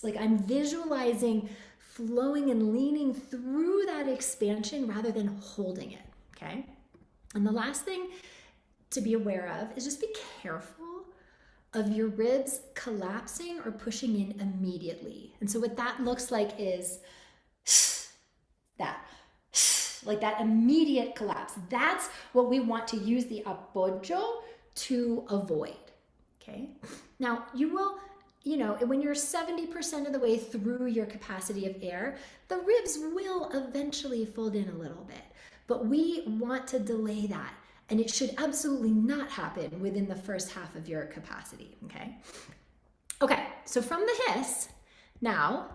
Like I'm visualizing flowing and leaning through that expansion rather than holding it, okay? And the last thing to be aware of is just be careful of your ribs collapsing or pushing in immediately. And so what that looks like is that, like that immediate collapse. That's what we want to use the apoyo to avoid, okay? Now, you will, when you're 70% of the way through your capacity of air, the ribs will eventually fold in a little bit, but we want to delay that. And it should absolutely not happen within the first half of your capacity, okay? Okay, so from the hiss, now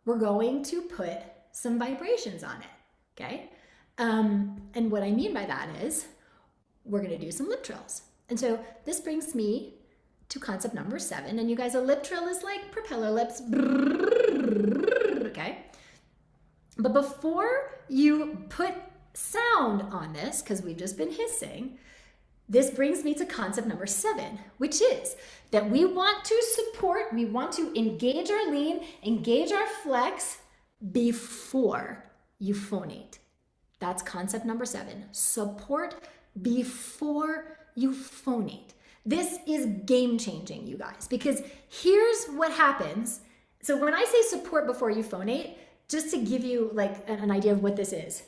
we're going to put some vibrations on it, okay? And what I mean by that is we're gonna do some lip trills. And so this brings me to concept number 7. And you guys, a lip trill is like propeller lips, okay? But before you put sound on this, because we've just been hissing, this brings me to concept number 7, which is that we want to support, we want to engage our lean, engage our flex before you phonate. That's concept number 7. Support before you phonate. This is game changing, you guys, because here's what happens. So when I say support before you phonate, just to give you like an idea of what this is,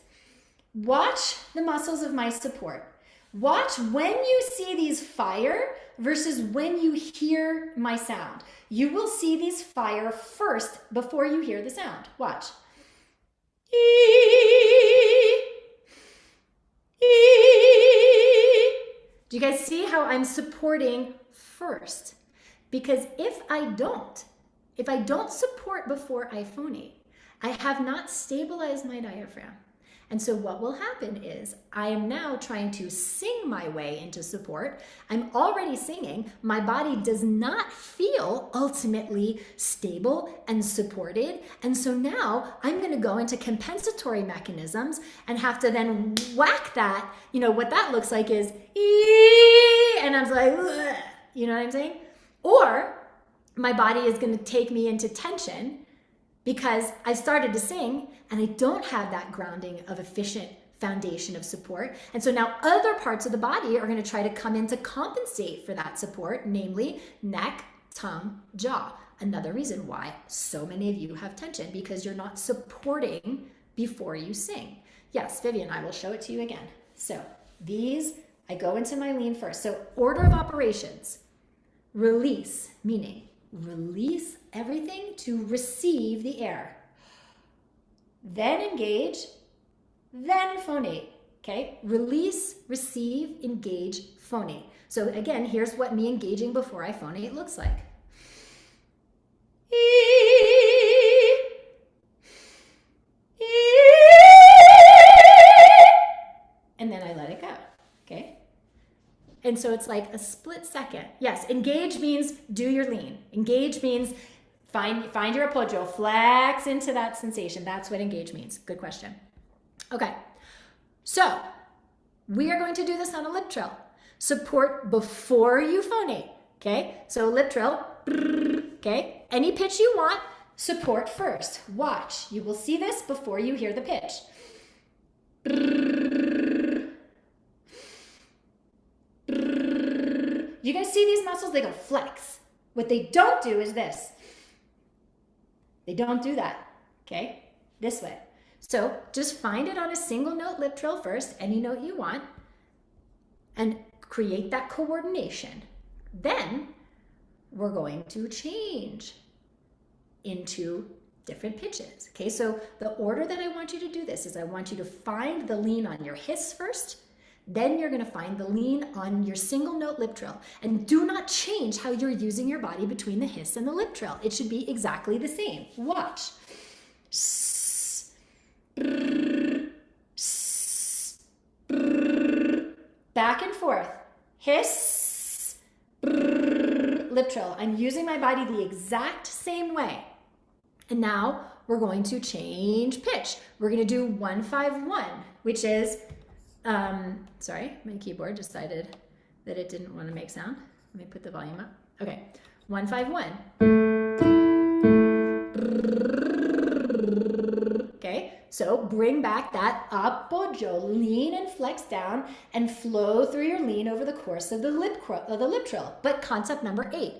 watch the muscles of my support. Watch when you see these fire versus when you hear my sound. You will see these fire first before you hear the sound. Watch. Do you guys see how I'm supporting first? Because if I don't support before I phonate, I have not stabilized my diaphragm. And so what will happen is I am now trying to sing my way into support. I'm already singing. My body does not feel ultimately stable and supported. And so now I'm going to go into compensatory mechanisms and have to then whack that. What that looks like is, and I'm like, ugh, you know what I'm saying? Or my body is going to take me into tension because I started to sing and I don't have that grounding of efficient foundation of support. And so now other parts of the body are going to try to come in to compensate for that support, namely neck, tongue, jaw. Another reason why so many of you have tension, because you're not supporting before you sing. Yes, Vivian, I will show it to you again. So these, I go into my lean first. So order of operations, release, meaning release everything to receive the air. Then engage, then phonate, okay? Release, receive, engage, phonate. So again, here's what me engaging before I phonate looks like. And then I let it go, okay? And so it's like a split second. Yes, engage means do your lean. Engage means find your apoyo, flex into that sensation. That's what engage means. Good question. Okay, so we are going to do this on a lip trill. Support before you phonate, okay? So lip trill, okay? Any pitch you want, support first. Watch. You will see this before you hear the pitch. You guys see these muscles? They go flex. What they don't do is this. They don't do that, okay? This way. So just find it on a single note lip trill first, any note you want, and create that coordination. Then we're going to change into different pitches, okay? So the order that I want you to do this is I want you to find the lean on your hiss first, then you're gonna find the lean on your single note lip trill. And do not change how you're using your body between the hiss and the lip trill. It should be exactly the same. Watch. Back and forth. Hiss, lip trill. I'm using my body the exact same way. And now we're going to change pitch. We're gonna do 1-5-1, which is, sorry, my keyboard decided that it didn't want to make sound. Let me put the volume up. Okay, 1-5-1. Okay, so bring back that apoyo, lean and flex down and flow through your lean over the course of the lip trill. But concept number 8,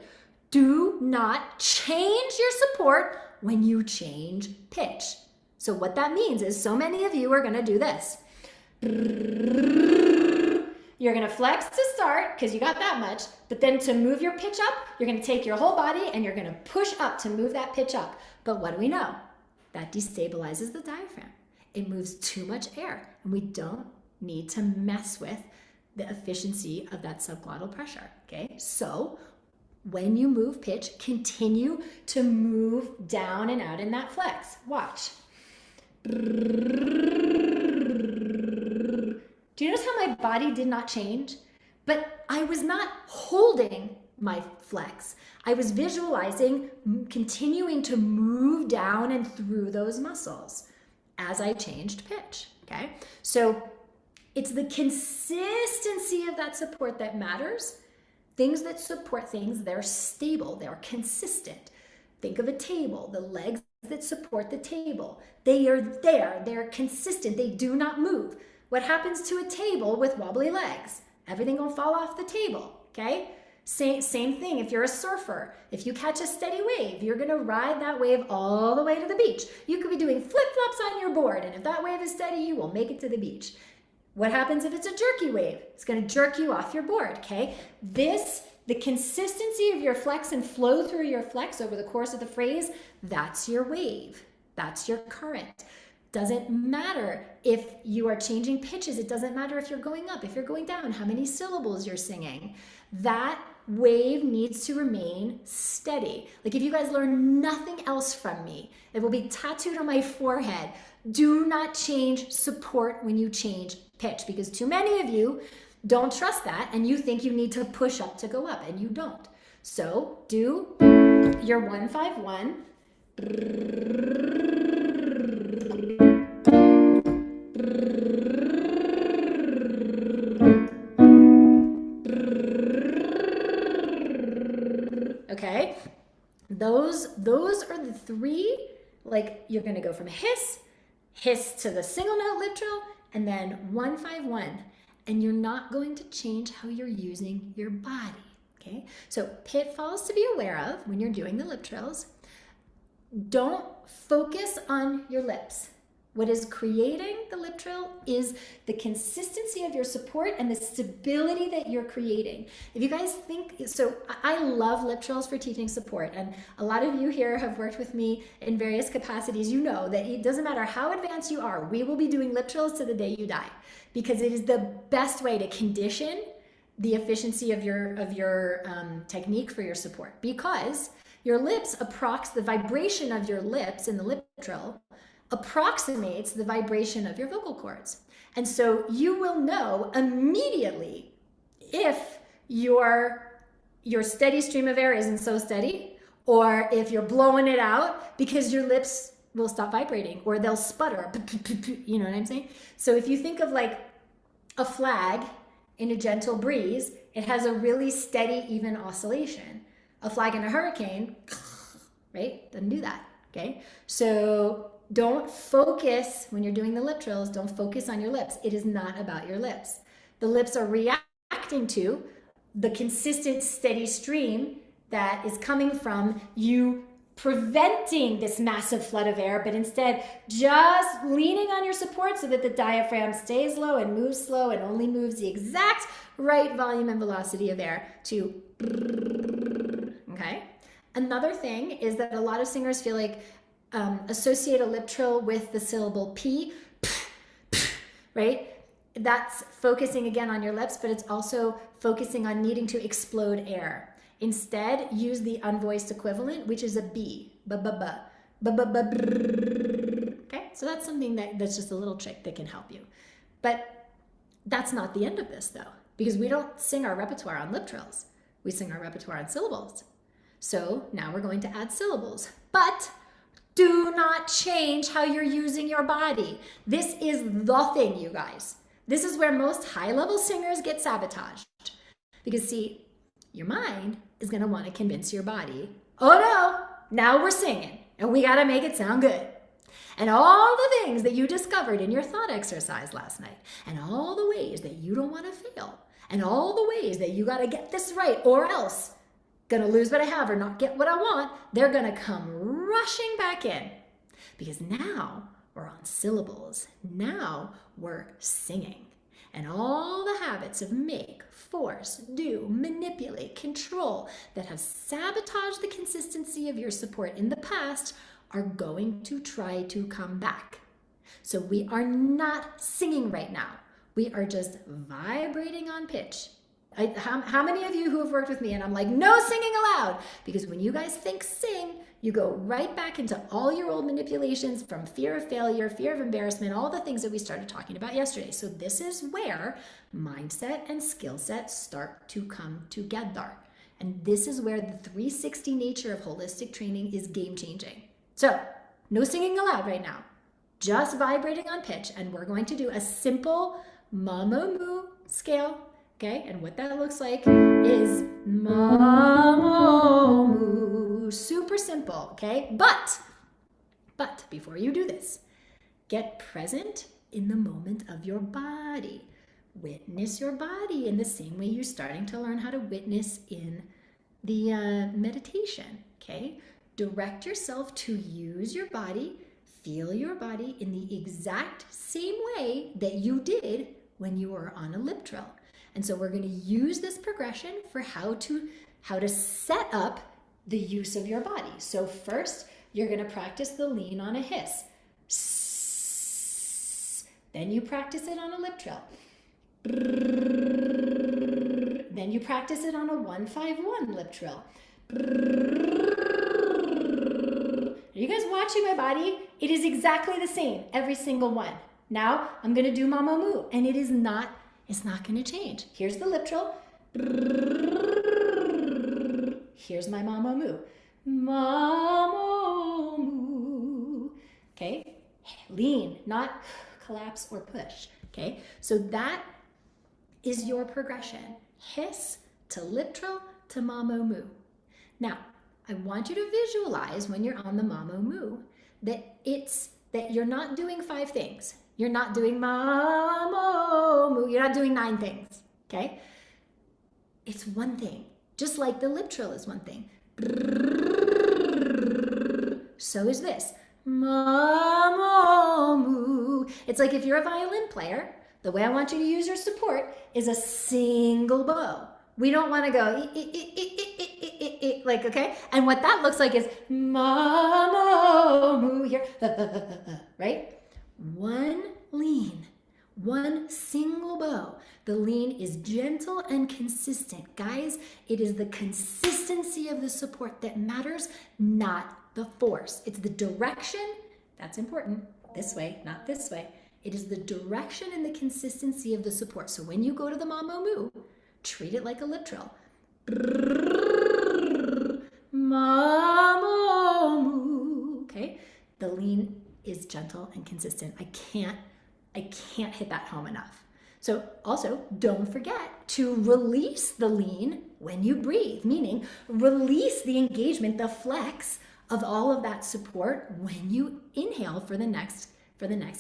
do not change your support when you change pitch. So what that means is so many of you are going to do this. You're going to flex to start because you got that much, but then to move your pitch up, you're going to take your whole body and you're going to push up to move that pitch up. But what do we know? That destabilizes the diaphragm. It moves too much air, and we don't need to mess with the efficiency of that subglottal pressure, okay? So when you move pitch, continue to move down and out in that flex. Watch. Do you notice how my body did not change? But I was not holding my flex. I was visualizing continuing to move down and through those muscles as I changed pitch, okay? So it's the consistency of that support that matters. Things that support things, they're stable, they're consistent. Think of a table, the legs that support the table. They are there, they're consistent, they do not move. What happens to a table with wobbly legs? Everything will fall off the table, okay? Same thing if you're a surfer. If you catch a steady wave, you're gonna ride that wave all the way to the beach. You could be doing flip-flops on your board, and if that wave is steady, you will make it to the beach. What happens if it's a jerky wave? It's gonna jerk you off your board, okay? The consistency of your flex and flow through your flex over the course of the phrase, that's your wave, that's your current. Doesn't matter if you are changing pitches. It doesn't matter if you're going up, if you're going down, how many syllables you're singing. That wave needs to remain steady. Like if you guys learn nothing else from me, it will be tattooed on my forehead. Do not change support when you change pitch, because too many of you don't trust that and you think you need to push up to go up, and you don't. So do your 1-5-1. Okay, those are the 3, like you're gonna go from hiss to the single note lip trill, and then 1-5-1, and you're not going to change how you're using your body, okay? So pitfalls to be aware of when you're doing the lip trills. Don't focus on your lips. What is creating the lip trill is the consistency of your support and the stability that you're creating. If you guys think, so I love lip trills for teaching support, and a lot of you here have worked with me in various capacities. You know that it doesn't matter how advanced you are, we will be doing lip trills to the day you die, because it is the best way to condition the efficiency of your technique for your support, because your lips the vibration of your lips in the lip trill approximates the vibration of your vocal cords. And so you will know immediately if your steady stream of air isn't so steady, or if you're blowing it out, because your lips will stop vibrating or they'll sputter, you know what I'm saying? So if you think of like a flag in a gentle breeze, it has a really steady, even oscillation. A flag in a hurricane, right, doesn't do that. okay? So don't focus, when you're doing the lip trills, don't focus on your lips. It is not about your lips. The lips are reacting to the consistent, steady stream that is coming from you preventing this massive flood of air, but instead just leaning on your support so that the diaphragm stays low and moves slow and only moves the exact right volume and velocity of air to, okay? Another thing is that a lot of singers feel like associate a lip trill with the syllable P, right? That's focusing again on your lips, but it's also focusing on needing to explode air. Instead, use the unvoiced equivalent, which is a B. Okay, so that's something that's just a little trick that can help you. But that's not the end of this, though, because we don't sing our repertoire on lip trills. We sing our repertoire on syllables. So now we're going to add syllables. But do not change how you're using your body. This is the thing, you guys. This is where most high-level singers get sabotaged. Because, see, your mind is going to want to convince your body, oh no, now we're singing and we got to make it sound good. And all the things that you discovered in your thought exercise last night, and all the ways that you don't want to fail, and all the ways that you got to get this right or else going to lose what I have or not get what I want, they're going to come rushing back in. Because now we're on syllables. Now we're singing. And all the habits of make, force, do, manipulate, control that have sabotaged the consistency of your support in the past are going to try to come back. So we are not singing right now. We are just vibrating on pitch. How many of you who have worked with me and I'm like, no singing allowed? Because when you guys think sing, you go right back into all your old manipulations from fear of failure, fear of embarrassment, all the things that we started talking about yesterday. So this is where mindset and skill set start to come together. And this is where the 360 nature of holistic training is game changing. So no singing allowed right now, just vibrating on pitch. And we're going to do a simple mama moo scale. Okay, and what that looks like is mama moo. Super simple, okay? But before you do this, get present in the moment of your body. Witness your body in the same way you're starting to learn how to witness in the meditation, okay? Direct yourself to use your body, feel your body in the exact same way that you did when you were on a lip trill. And so we're going to use this progression for how to set up the use of your body. So first, you're going to practice the lean on a hiss. Then you practice it on a lip trill. Then you practice it on a 1-5-1 lip trill. Are you guys watching my body? It is exactly the same, every single one. Now, I'm going to do mama moo, and it's not going to change. Here's the lip trill. Here's my mama moo. Mama moo. Okay? Lean, not collapse or push. Okay? So that is your progression. Hiss to lip trill to mama moo. Now, I want you to visualize when you're on the mama moo that you're not doing 5 things. You're not doing mama moo. You're not doing 9 things, okay? It's one thing, just like the lip trill is one thing. So is this. Mama moo. It's like if you're a violin player, the way I want you to use your support is a single bow. We don't want to go like, okay? And what that looks like is mama moo here, right? One lean, one single bow. The lean is gentle and consistent. Guys, it is the consistency of the support that matters, not the force. It's the direction, that's important, this way, not this way. It is the direction and the consistency of the support. So when you go to the mama moo, treat it like a lip trill. Mama moo, okay? The lean is gentle and consistent. I can't hit that home enough. So also, don't forget to release the lean when you breathe, meaning release the engagement, the flex of all of that support when you inhale for the next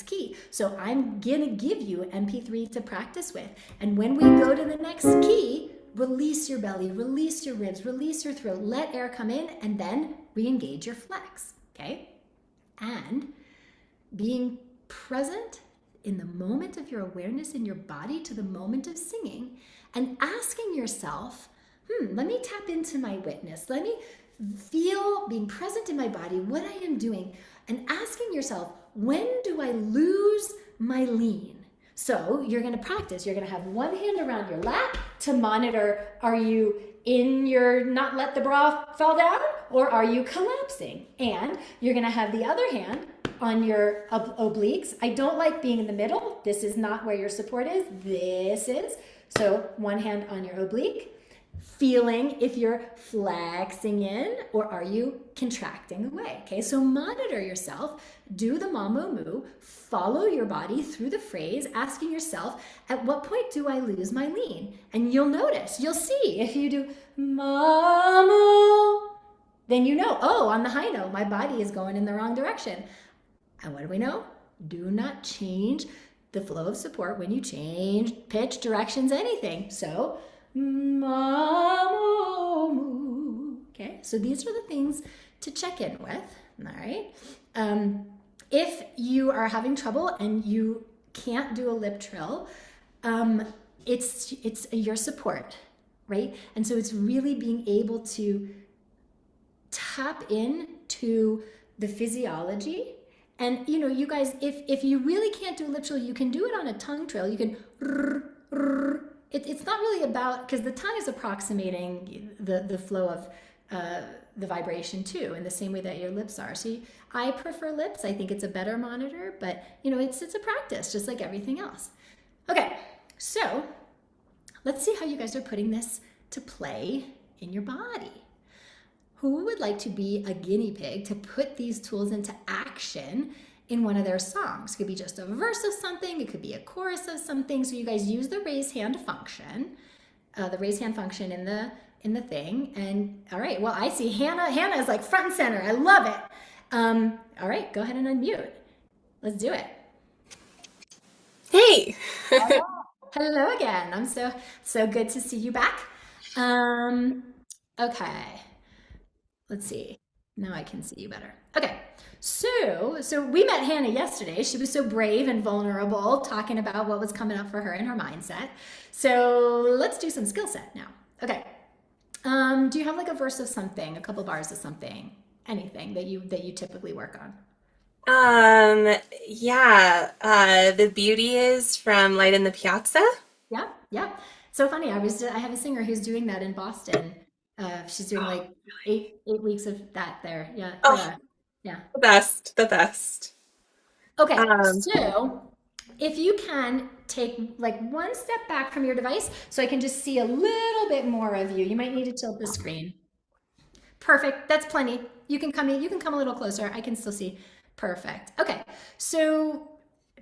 key. So I'm gonna give you MP3 to practice with. And when we go to the next key, release your belly, release your ribs, release your throat, let air come in, and then re-engage your flex, okay? And being present in the moment of your awareness in your body to the moment of singing, and asking yourself, let me tap into my witness. Let me feel being present in my body, what I am doing, and asking yourself, when do I lose my lean? So you're going to practice. You're going to have one hand around your lap to monitor, are you in your not let the bra fall down, or are you collapsing? And you're going to have the other hand on your obliques. I don't like being in the middle. This is not where your support is. This is. So one hand on your oblique, feeling if you're flexing in or are you contracting away. Okay, so monitor yourself, do the mambo moo, follow your body through the phrase, asking yourself, at what point do I lose my lean? And you'll notice, you'll see if you do mambo, then you know, oh, on the high note, my body is going in the wrong direction. And what do we know? Do not change the flow of support when you change pitch, directions, anything. So, okay, so these are the things to check in with, all right? If you are having trouble and you can't do a lip trill, it's your support, right? And so it's really being able to tap in to the physiology. And you know, you guys, if you really can't do a lip trill, you can do it on a tongue trill. You can, it's not really about, because the tongue is approximating the flow of the vibration too, in the same way that your lips are. So I prefer lips. I think it's a better monitor, but you know, it's a practice, just like everything else. Okay, so let's see how you guys are putting this to play in your body. Who would like to be a guinea pig to put these tools into action in one of their songs? It could be just a verse of something. It could be a chorus of something. So you guys use the raise hand function, in the thing. And all right, well, I see Hannah. Hannah is like front and center. I love it. All right, go ahead and unmute. Let's do it. Hey. Hello again. I'm so good to see you back. Okay. Let's see. Now I can see you better. Okay. So we met Hannah yesterday. She was so brave and vulnerable, talking about what was coming up for her in her mindset. So let's do some skill set now. Okay. Do you have like a verse of something, a couple bars of something, anything that you typically work on? Yeah, The Beauty is from Light in the Piazza. Yeah. So funny. I have a singer who's doing that in Boston. She's doing like eight weeks of that there. Yeah. Oh, Yeah. the best. Okay. Um, So if you can take like one step back from your device so I can just see a little bit more of you. You might need to tilt the screen. Perfect. That's plenty. You can come a little closer. I can still see. Perfect. Okay. So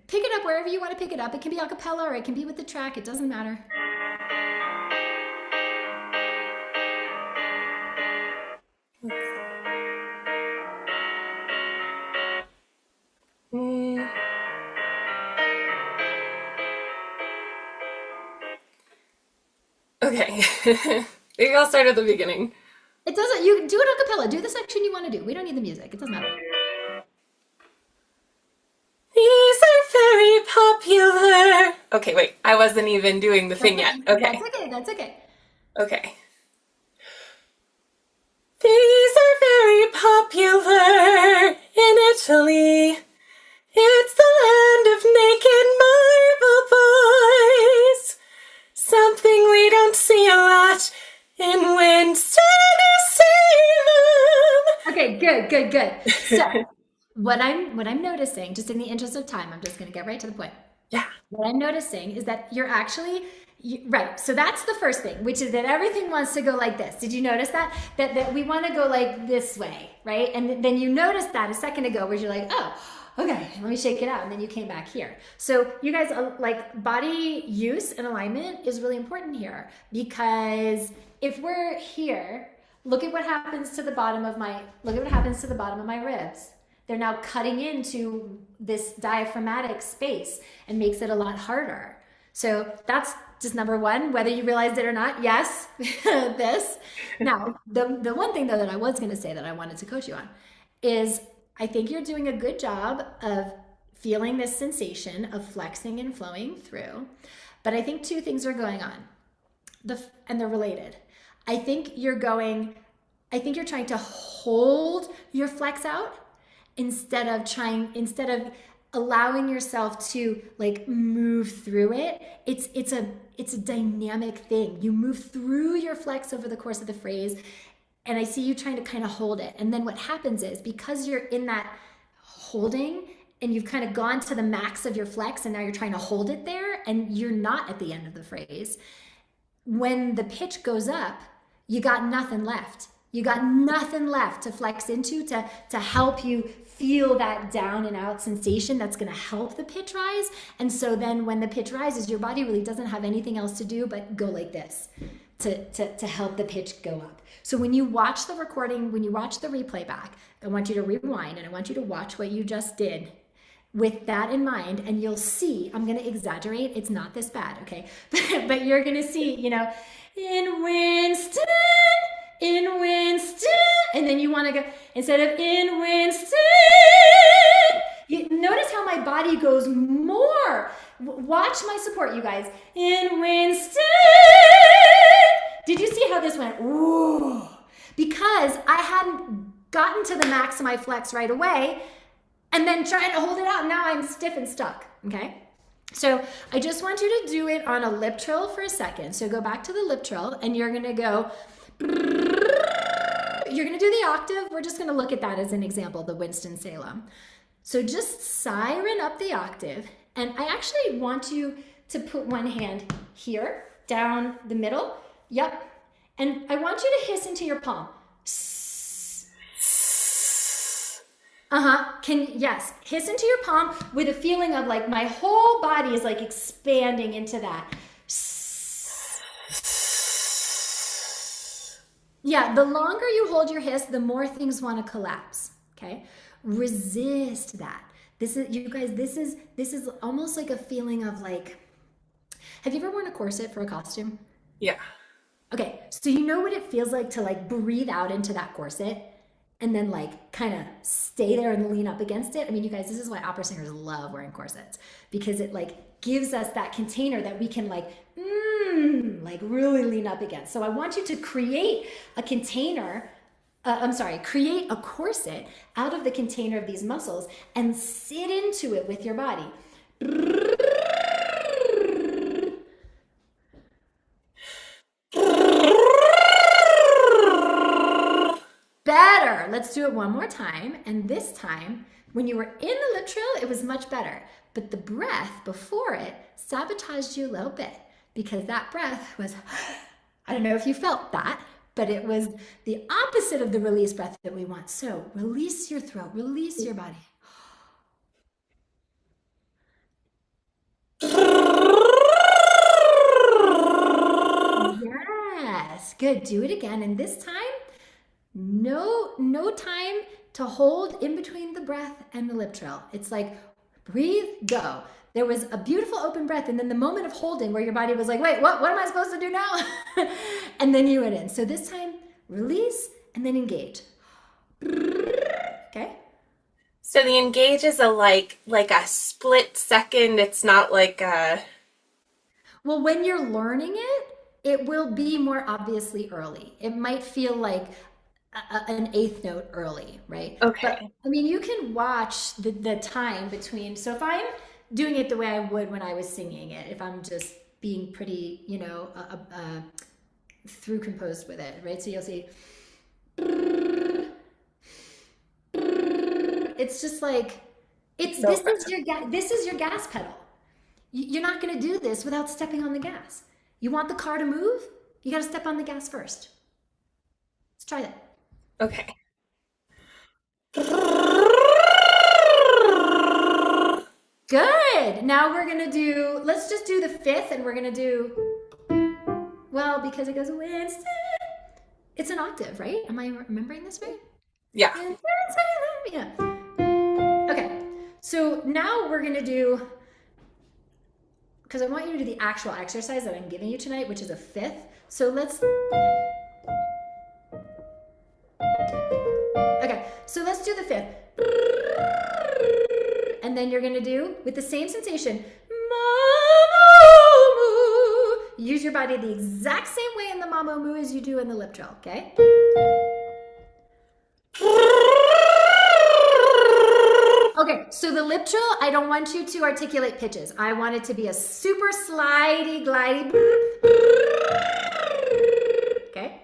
pick it up wherever you want to pick it up. It can be a cappella or it can be with the track. It doesn't matter. mm, okay. Maybe I'll start at the beginning. It doesn't, you do it a cappella. Do the section you want to do. We don't need the music. It doesn't matter. These are very popular. Okay, wait. I wasn't even doing the thing yet. That's Okay. okay. That's okay. Okay. These are very popular in Italy. It's the land of naked marble boys. Something we don't see a lot in Winston-Salem. Okay, good. So what I'm noticing, just in the interest of time, I'm just going to get right to the point. Yeah. What I'm noticing is that you're actually right. So that's the first thing, which is that everything wants to go like this. Did you notice that? That we want to go like this way, right? And then you noticed that a second ago where you're like, oh, okay, let me shake it out. And then you came back here. So you guys, like body use and alignment is really important here, because if we're here, Look at what happens to the bottom of my, look at what happens to the bottom of my ribs. They're now cutting into this diaphragmatic space and makes it a lot harder. So that's just number one, whether you realized it or not. Yes, this. Now, the one thing though that I was going to say that I wanted to coach you on is I think you're doing a good job of feeling this sensation of flexing and flowing through. But I think two things are going on, and they're related. I think you're trying to hold your flex out instead of allowing yourself to like move through it. It's a dynamic thing. You move through your flex over the course of the phrase, and I see you trying to kind of hold it. And then what happens is, because you're in that holding and you've kind of gone to the max of your flex and now you're trying to hold it there and you're not at the end of the phrase, when the pitch goes up, you got nothing left. You got nothing left to flex into to help you feel that down and out sensation that's going to help the pitch rise. And so then when the pitch rises, your body really doesn't have anything else to do but go like this to help the pitch go up. So when you watch the recording, when you watch the replay back, I want you to rewind and I want you to watch what you just did with that in mind, and you'll see, I'm going to exaggerate, it's not this bad, okay? But you're going to see, in Winston, and then you want to go, instead of in Winston, you notice how my body goes more. Watch my support, you guys. In Winston. Did you see how this went? Ooh. Because I hadn't gotten to the max of my flex right away, and then trying to hold it out. Now I'm stiff and stuck, okay? So I just want you to do it on a lip trill for a second. So go back to the lip trill, and you're gonna go, you're gonna do the octave. We're just gonna look at that as an example, the Winston-Salem. So just siren up the octave, and I actually want you to put one hand here, down the middle, yep. And I want you to hiss into your palm. Yes, hiss into your palm with a feeling of like my whole body is like expanding into that. Yeah, the longer you hold your hiss, the more things want to collapse, okay? Resist that. This is, you guys, this is almost like a feeling of like, have you ever worn a corset for a costume? Yeah. Okay, so you know what it feels like to like breathe out into that corset and then like kind of stay there and lean up against it? I mean, you guys, this is why opera singers love wearing corsets, because it like gives us that container that we can like really lean up against. So I want you to create a container, create a corset out of the container of these muscles and sit into it with your body. Better. Let's do it one more time. And this time, when you were in the lip trill, it was much better. But the breath before it sabotaged you a little bit, because that breath was, I don't know if you felt that, but it was the opposite of the release breath that we want. So release your throat, release your body. Yes, good. Do it again. And this time, no time to hold in between the breath and the lip trill. It's like breathe, go. There was a beautiful open breath, and then the moment of holding where your body was like, wait, what am I supposed to do now? And then you went in. So this time, release and then engage. Okay? So the engage is like a split second. It's not like a... Well, when you're learning it, it will be more obviously early. It might feel like an eighth note early, right? Okay. But, I mean, you can watch the time between. So if I'm doing it the way I would when I was singing it, if I'm just being pretty, through composed with it, right? So you'll see, it's just like, this is your gas pedal. You're not going to do this without stepping on the gas. You want the car to move? You got to step on the gas first. Let's try that. Okay. Good. Now we're going to do, let's just do the fifth, and we're going to do, well, because it goes Winston, It's an octave, right? Am I remembering this right? Yeah. Yeah. Okay. So now we're gonna do, because I want you to do the actual exercise that I'm giving you tonight, which is a fifth. So let's do the fifth. And then you're gonna do, with the same sensation, use your body the exact same way in the mamo moo as you do in the lip trill, okay? Okay, so the lip trill, I don't want you to articulate pitches. I want it to be a super slidey, glidey. Okay?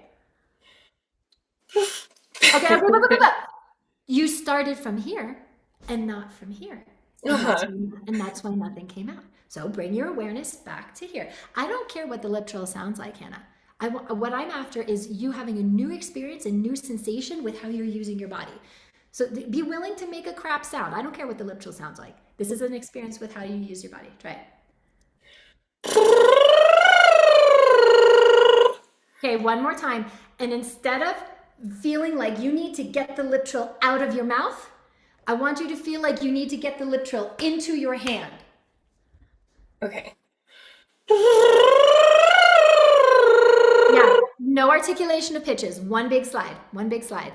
Okay, you started from here and not from here. And that's why nothing came out. So bring your awareness back to here. I don't care what the lip trill sounds like, Hannah. What I'm after is you having a new experience, a new sensation with how you're using your body. So be willing to make a crap sound. I don't care what the lip trill sounds like. This is an experience with how you use your body. Try it. Okay, one more time. And instead of feeling like you need to get the lip trill out of your mouth, I want you to feel like you need to get the lip trill into your hand. Okay. Yeah, no articulation of pitches. One big slide. One big slide.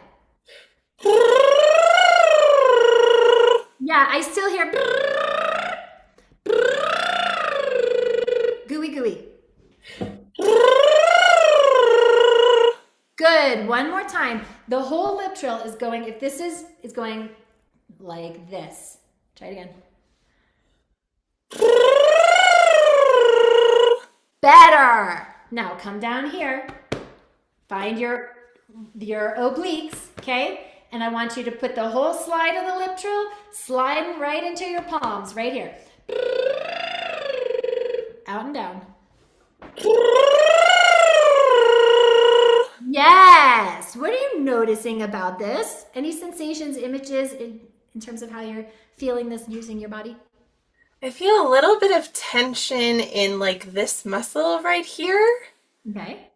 Yeah, I still hear gooey gooey. Good. One more time. The whole lip trill is going, if this is going like this. Try it again. Better. Now come down here. Find your obliques, okay? And I want you to put the whole slide of the lip trill sliding right into your palms, right here. Out and down. Yes. What are you noticing about this? Any sensations, images in terms of how you're feeling this using your body? I feel a little bit of tension in like this muscle right here. Okay.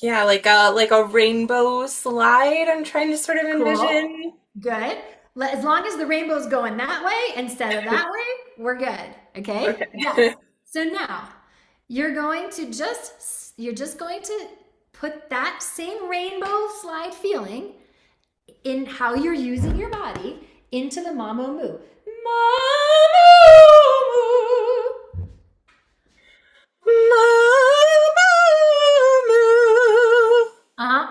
Yeah, like a rainbow slide. I'm trying to sort of envision. Cool. Good. As long as the rainbow's going that way instead of that way, we're good. Okay? Okay. Yes. So now you're just going to put that same rainbow slide feeling in how you're using your body into the mamo moo. Mamo moo.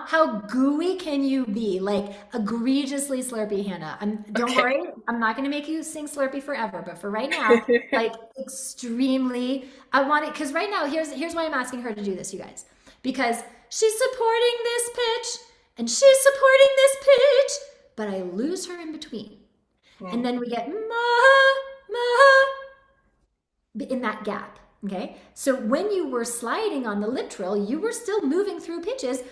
How gooey can you be? Like egregiously Slurpy, Hannah. Don't worry, I'm not going to make you sing Slurpy forever, but for right now, like extremely, I want it, because right now, here's why I'm asking her to do this, you guys. Because she's supporting this pitch, and she's supporting this pitch, but I lose her in between. And then we get in that gap. Okay, so when you were sliding on the lip trill, you were still moving through pitches,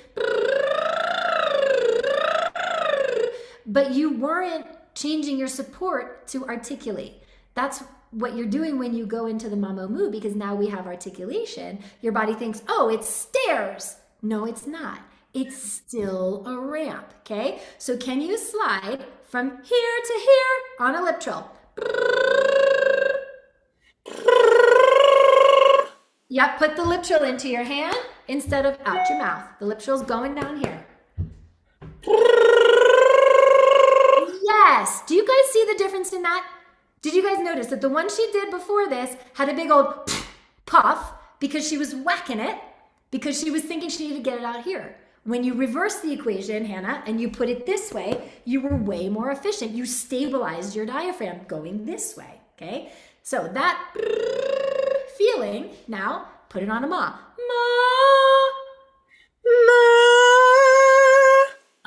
but you weren't changing your support to articulate. That's what you're doing when you go into the mamo moo, because now we have articulation. Your body thinks, oh, it's stairs. No, it's not. It's still a ramp, okay? So can you slide from here to here on a lip trill? Yep, put the lip trill into your hand instead of out your mouth. The lip trill's going down here. Yes. Do you guys see the difference in that? Did you guys notice that the one she did before this had a big old puff because she was whacking it, because she was thinking she needed to get it out here? When you reverse the equation, Hannah, and you put it this way, you were way more efficient. You stabilized your diaphragm going this way, okay? So that feeling, now put it on a ma.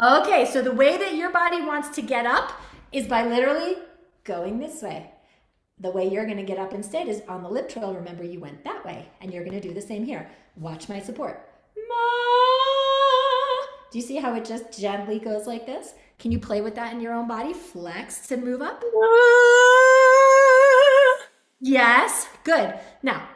Ma. Okay, so the way that your body wants to get up is by literally going this way. The way you're going to get up instead is on the lip trill. Remember, you went that way, and you're going to do the same here. Watch my support. Ma. Do you see how it just gently goes like this? Can you play with that in your own body? Flex to move up. Yes, good. Now,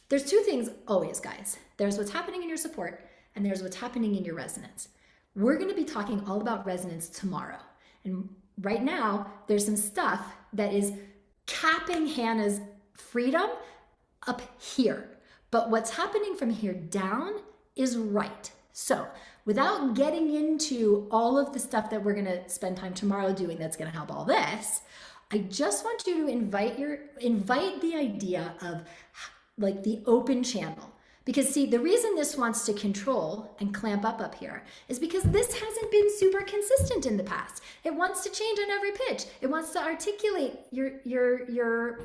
There's two things always, guys. There's what's happening in your support, and there's what's happening in your resonance. We're going to be talking all about resonance tomorrow. And right now, there's some stuff that is capping Hannah's freedom up here. But what's happening from here down is right. So without getting into all of the stuff that we're going to spend time tomorrow doing that's going to help all this, I just want you to invite the idea of like the open channel. Because see, the reason this wants to control and clamp up here is because this hasn't been super consistent in the past. It wants to change on every pitch. It wants to articulate your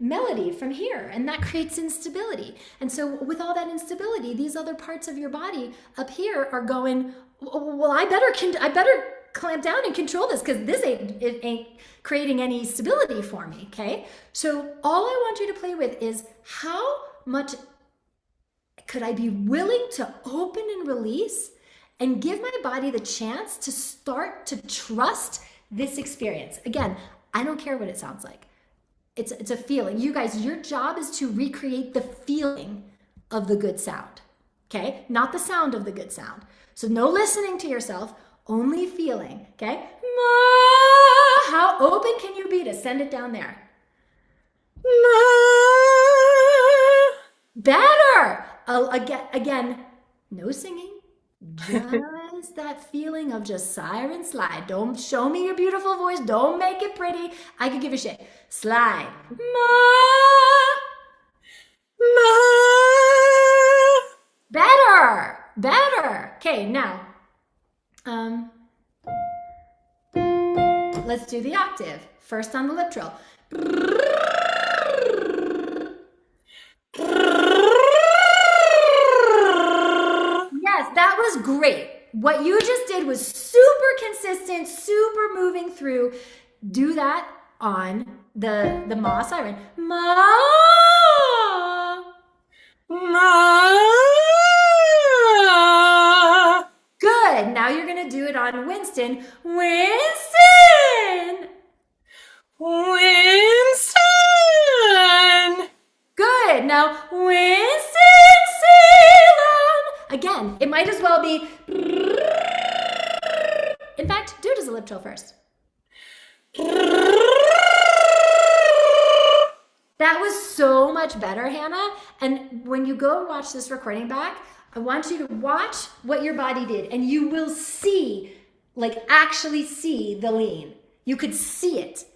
melody from here, and that creates instability. And so with all that instability, these other parts of your body up here are going, well, I better clamp down and control this because it ain't creating any stability for me, okay? So all I want you to play with is how much could I be willing to open and release and give my body the chance to start to trust this experience? Again, I don't care what it sounds like. It's a feeling. You guys, your job is to recreate the feeling of the good sound, okay? Not the sound of the good sound. So no listening to yourself, only feeling, okay? How open can you be to send it down there? Better. Again, no singing, just that feeling of just siren slide. Don't show me your beautiful voice. Don't make it pretty. I could give a shit. Slide. Better. Okay, now, let's do the octave. First on the lip trill. Yes, that was great. What you just did was super consistent, super moving through. Do that on the ma siren. Ma. Good. Now you're going to do it on Winston. Good. Now Winston-Salem. Again, it might as well be. In fact, do it as a lip trill first. That was so much better, Hannah. And when you go and watch this recording back, I want you to watch what your body did, and you will see, like actually see the lean. You could see it.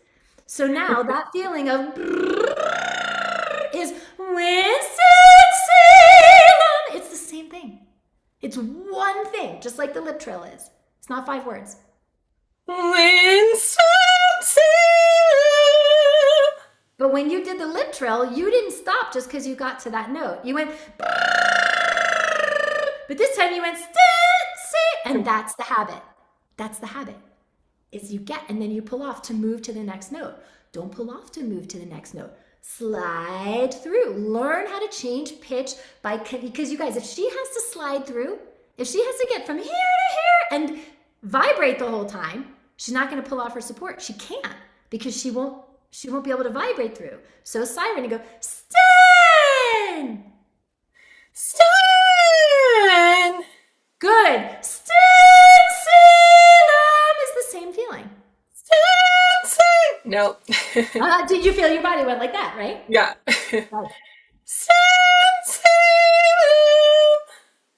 So now that feeling of is Winston-Salem. It's the same thing. It's one thing, just like the lip trill is. It's not 5 words. Winston-Salem. But when you did the lip trill, you didn't stop just because you got to that note. You went, but this time you went, and that's the habit. That's the habit. Is you get, and then you pull off to move to the next note. Don't pull off to move to the next note. Slide through. Learn how to change pitch because you guys, if she has to slide through, if she has to get from here to here and vibrate the whole time, she's not going to pull off her support. She can't because she won't be able to vibrate through. So siren, you go, Stan! Good. Salem is the same feeling. Nope. Did you feel your body went like that, right? Yeah.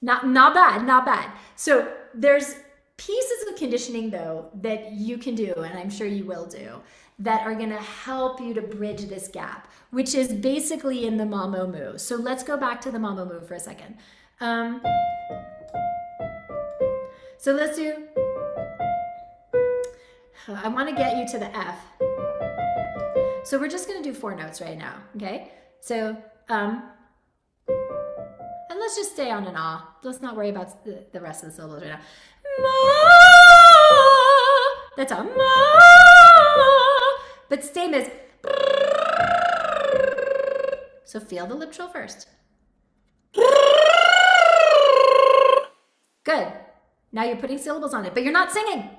Not bad. So there's pieces of conditioning though that you can do, and I'm sure you will do, that are going to help you to bridge this gap, which is basically in the Mamo move. So let's go back to the Mamo move for a second. So let's do, I want to get you to the F. So we're just going to do 4 notes right now, okay? So, and let's just stay on an ah. Let's not worry about the rest of the syllables right now. Ma, that's a ma. But same as, so feel the lip trill first. Good. Now you're putting syllables on it, but you're not singing.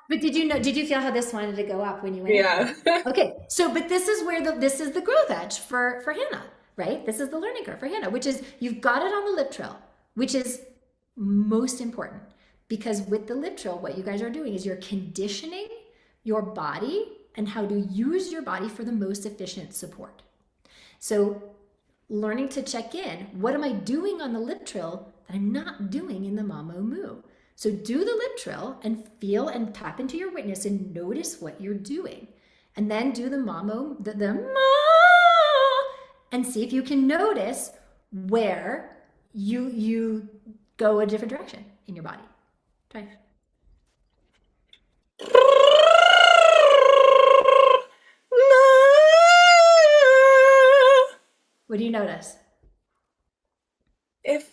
But did you feel how this wanted to go up when you went in? Yeah. Okay, so but this is where this is the growth edge for Hannah, right? This is the learning curve for Hannah, which is you've got it on the lip trill, which is most important because with the lip trill, what you guys are doing is you're conditioning your body and how to use your body for the most efficient support. So learning to check in, what am I doing on the lip trill that I'm not doing in the mamo moo? So do the lip trill and feel and tap into your witness and notice what you're doing. And then do the mamo, the ma, and see if you can notice where you go a different direction in your body. Try. What do you notice? It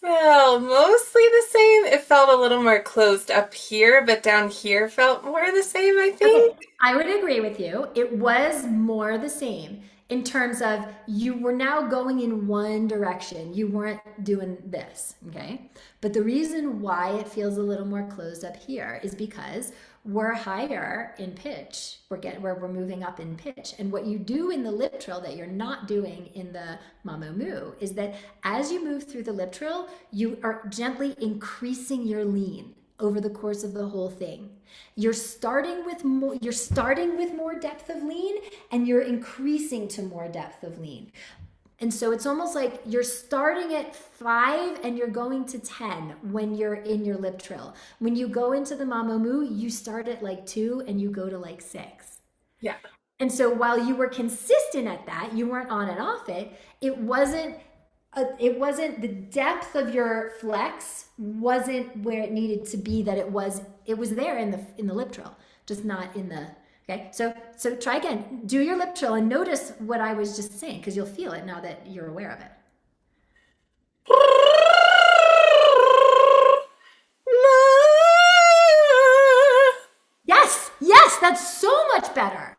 felt mostly the same. It felt a little more closed up here, but down here felt more the same, I Okay, think. I would agree with you. It was more the same in terms of you were now going in one direction. You weren't doing this, okay? But the reason why it feels a little more closed up here is because we're higher in pitch. We're moving up in pitch. And what you do in the lip trill that you're not doing in the mamo moo is that as you move through the lip trill, you are gently increasing your lean over the course of the whole thing. You're starting with more depth of lean and you're increasing to more depth of lean. And so it's almost like you're starting at 5 and you're going to 10 when you're in your lip trill. When you go into the mamo moo, you start at like 2 and you go to like 6. Yeah. And so while you were consistent at that, you weren't on and off it, it wasn't the depth of your flex wasn't where it needed to be, that it was there in the lip trill, just not in the, okay? So try again, do your lip trill and notice what I was just saying, because you'll feel it now that you're aware of it. Yes, that's so much better.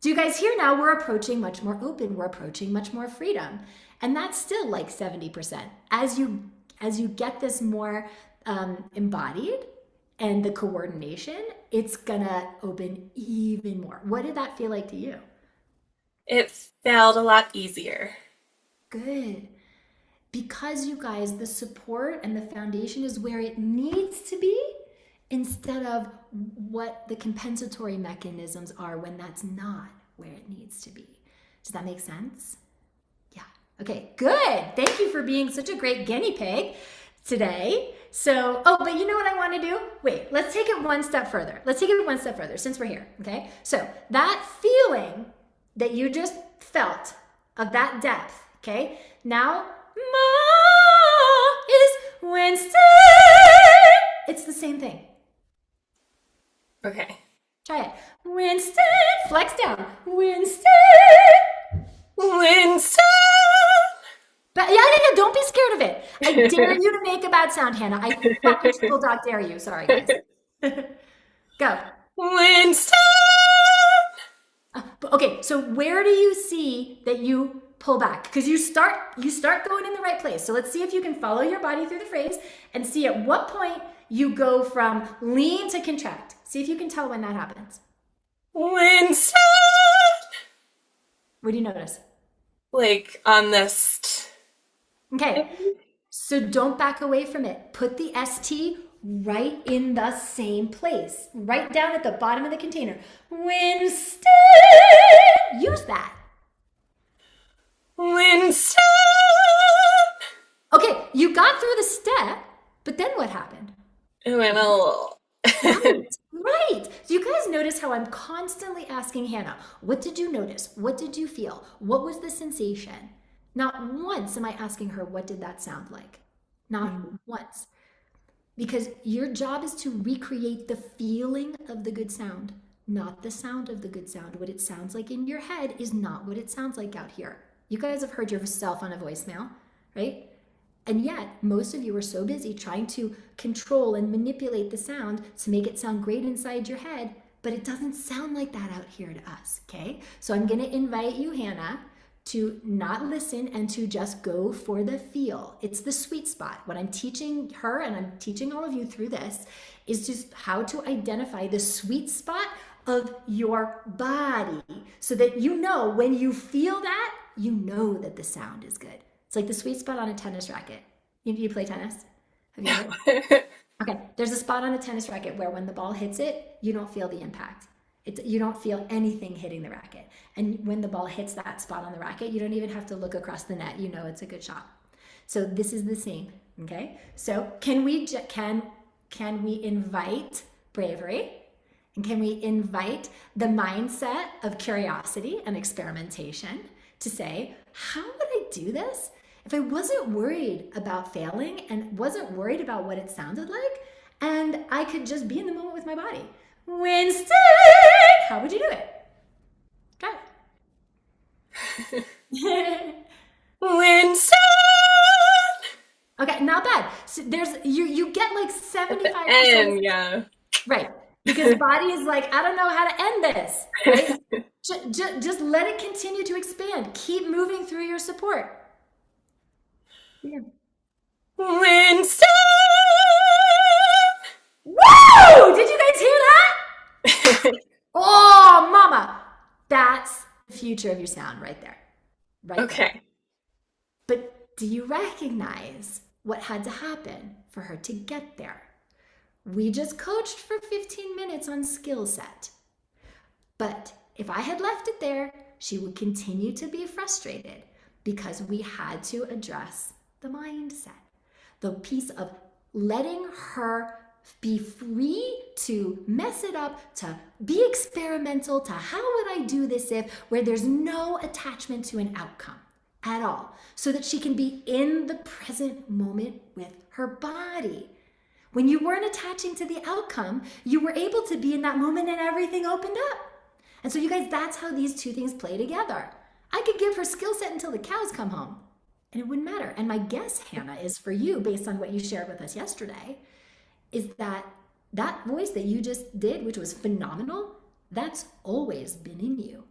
Do you guys hear now? We're approaching much more open. We're approaching much more freedom. And that's still like 70%. As you get this more embodied and the coordination, it's gonna open even more. What did that feel like to you? It felt a lot easier. Good. Because you guys, the support and the foundation is where it needs to be instead of what the compensatory mechanisms are when that's not where it needs to be. Does that make sense? Yeah. Okay, good. Thank you for being such a great guinea pig today. So, oh, but you know what I want to do? Wait, let's take it one step further. Let's take it one step further since we're here, okay? So that feeling that you just felt of that depth, okay? Now, ma is Wednesday. It's the same thing. Okay. Try it. Winston, flex down. Winston. Winston. But yeah, don't be scared of it. I dare you to make a bad sound, Hannah. I fucking triple dog dare you. Sorry, guys. Go. Winston. Okay, so where do you see that you pull back? Because you start going in the right place. So let's see if you can follow your body through the phrase and see at what point you go from lean to contract. See if you can tell when that happens. Winston. What do you notice? Like on this. Okay, so don't back away from it. Put the ST right in the same place, right down at the bottom of the container. Winston! Use that. Winston! Okay, you got through the step, but then what happened? It went a little. Right. So you guys notice how I'm constantly asking Hannah, what did you notice? What did you feel? What was the sensation? Not once am I asking her, what did that sound like? Not once. Because your job is to recreate the feeling of the good sound, not the sound of the good sound. What it sounds like in your head is not what it sounds like out here. You guys have heard yourself on a voicemail, right? And yet, most of you are so busy trying to control and manipulate the sound to make it sound great inside your head, but it doesn't sound like that out here to us, okay? So I'm gonna invite you, Hannah, to not listen and to just go for the feel. It's the sweet spot. What I'm teaching her, and I'm teaching all of you through this, is just how to identify the sweet spot of your body so that you know when you feel that, you know that the sound is good. It's like the sweet spot on a tennis racket. You play tennis? Have you ever? Okay, there's a spot on a tennis racket where when the ball hits it, you don't feel the impact. You don't feel anything hitting the racket. And when the ball hits that spot on the racket, you don't even have to look across the net. You know it's a good shot. So this is the same, okay? So can we invite bravery? And can we invite the mindset of curiosity and experimentation to say, how would I do this if I wasn't worried about failing and wasn't worried about what it sounded like, and I could just be in the moment with my body? Winston, how would you do it? Try it. Winston! Okay, not bad. So you get like 75%. And yeah. Right. Because body is like, I don't know how to end this, right? Just let it continue to expand. Keep moving through your support. Yeah. Winston! Woo! Did you guys hear that? Oh, mama. That's the future of your sound right there. Right. Okay. There. But do you recognize what had to happen for her to get there? We just coached for 15 minutes on skill set. But if I had left it there, she would continue to be frustrated because we had to address the mindset, the piece of letting her be free to mess it up, to be experimental, to how would I do this if, where there's no attachment to an outcome at all, so that she can be in the present moment with her body. When you weren't attaching to the outcome, you were able to be in that moment and everything opened up. And so you guys, that's how these two things play together. I could give her skill set until the cows come home and it wouldn't matter. And my guess, Hannah, is for you, based on what you shared with us yesterday, is that that voice that you just did, which was phenomenal, that's always been in you.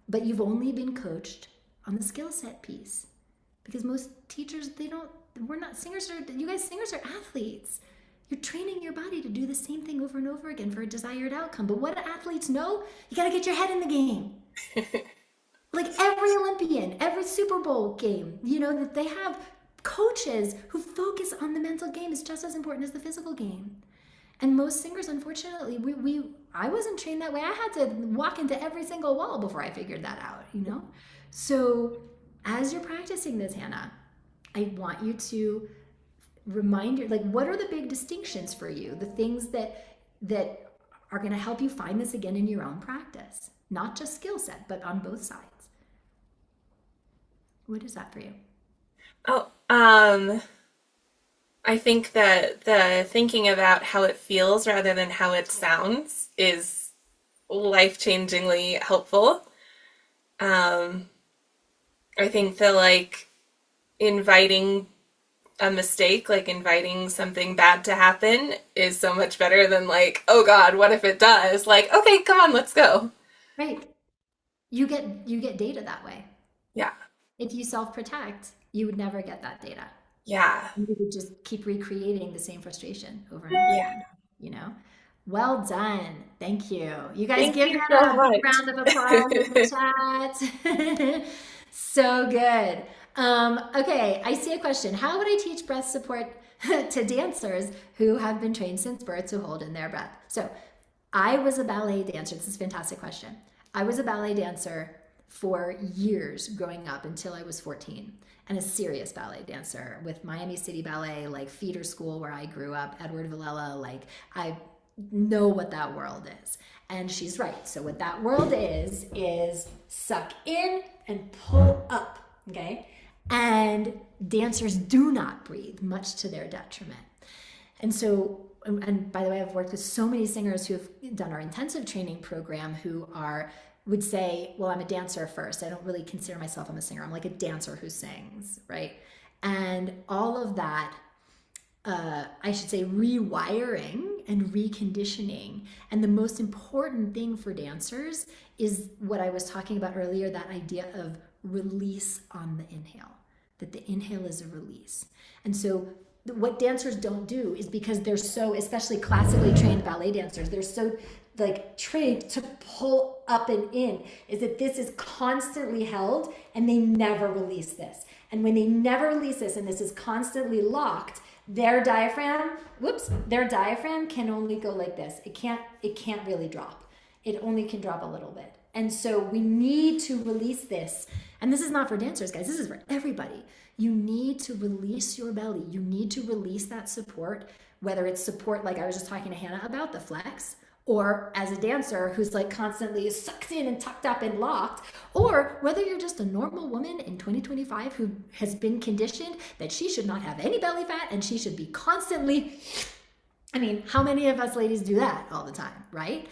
But you've only been coached on the skill set piece, because most teachers, we're not singers, you guys singers are athletes. You're training your body to do the same thing over and over again for a desired outcome. But what do athletes know? You got to get your head in the game. Like every Olympian, every Super Bowl game, that they have coaches who focus on the mental game is just as important as the physical game. And most singers, unfortunately, I wasn't trained that way. I had to walk into every single wall before I figured that out, So as you're practicing this, Hannah, I want you to remind you, what are the big distinctions for you? The things that are going to help you find this again in your own practice, not just skill set, but on both sides. What is that for you? Oh, I think that the thinking about how it feels rather than how it sounds is life-changingly helpful. I think that inviting a mistake, inviting something bad to happen is so much better than oh God, what if it does? Okay, come on, let's go. Right. You get data that way. Yeah. If you self-protect, you would never get that data. Yeah. You would just keep recreating the same frustration over and over again, Well done. Thank you. You guys give Hannah a big round of applause in the chat. So good. Okay, I see a question. How would I teach breath support to dancers who have been trained since birth to hold in their breath? So I was a ballet dancer. This is a fantastic question. I was a ballet dancer for years growing up until I was 14, and a serious ballet dancer with Miami City Ballet, feeder school where I grew up, Edward Villela, I know what that world is. And she's right. So what that world is suck in and pull up, okay? And dancers do not breathe, much to their detriment. And so, and by the way, I've worked with so many singers who have done our intensive training program who would say, well, I'm a dancer first. I don't really consider myself I'm a singer. I'm like a dancer who sings, right? And all of that, I should say rewiring and reconditioning. And the most important thing for dancers is what I was talking about earlier, that idea of release on the inhale, that the inhale is a release. And so what dancers don't do is, because they're so, especially classically trained ballet dancers, they're so like trained to pull up and in, is that this is constantly held and they never release this. And when they never release this and this is constantly locked, their diaphragm can only go like this. It can't really drop. It only can drop a little bit. And so we need to release this. And this is not for dancers, guys. This is for everybody. You need to release your belly. You need to release that support, whether it's support like I was just talking to Hannah about, the flex, or as a dancer who's like constantly sucked in and tucked up and locked, or whether you're just a normal woman in 2025 who has been conditioned that she should not have any belly fat and she should be constantly, I mean, how many of us ladies do that all the time, right?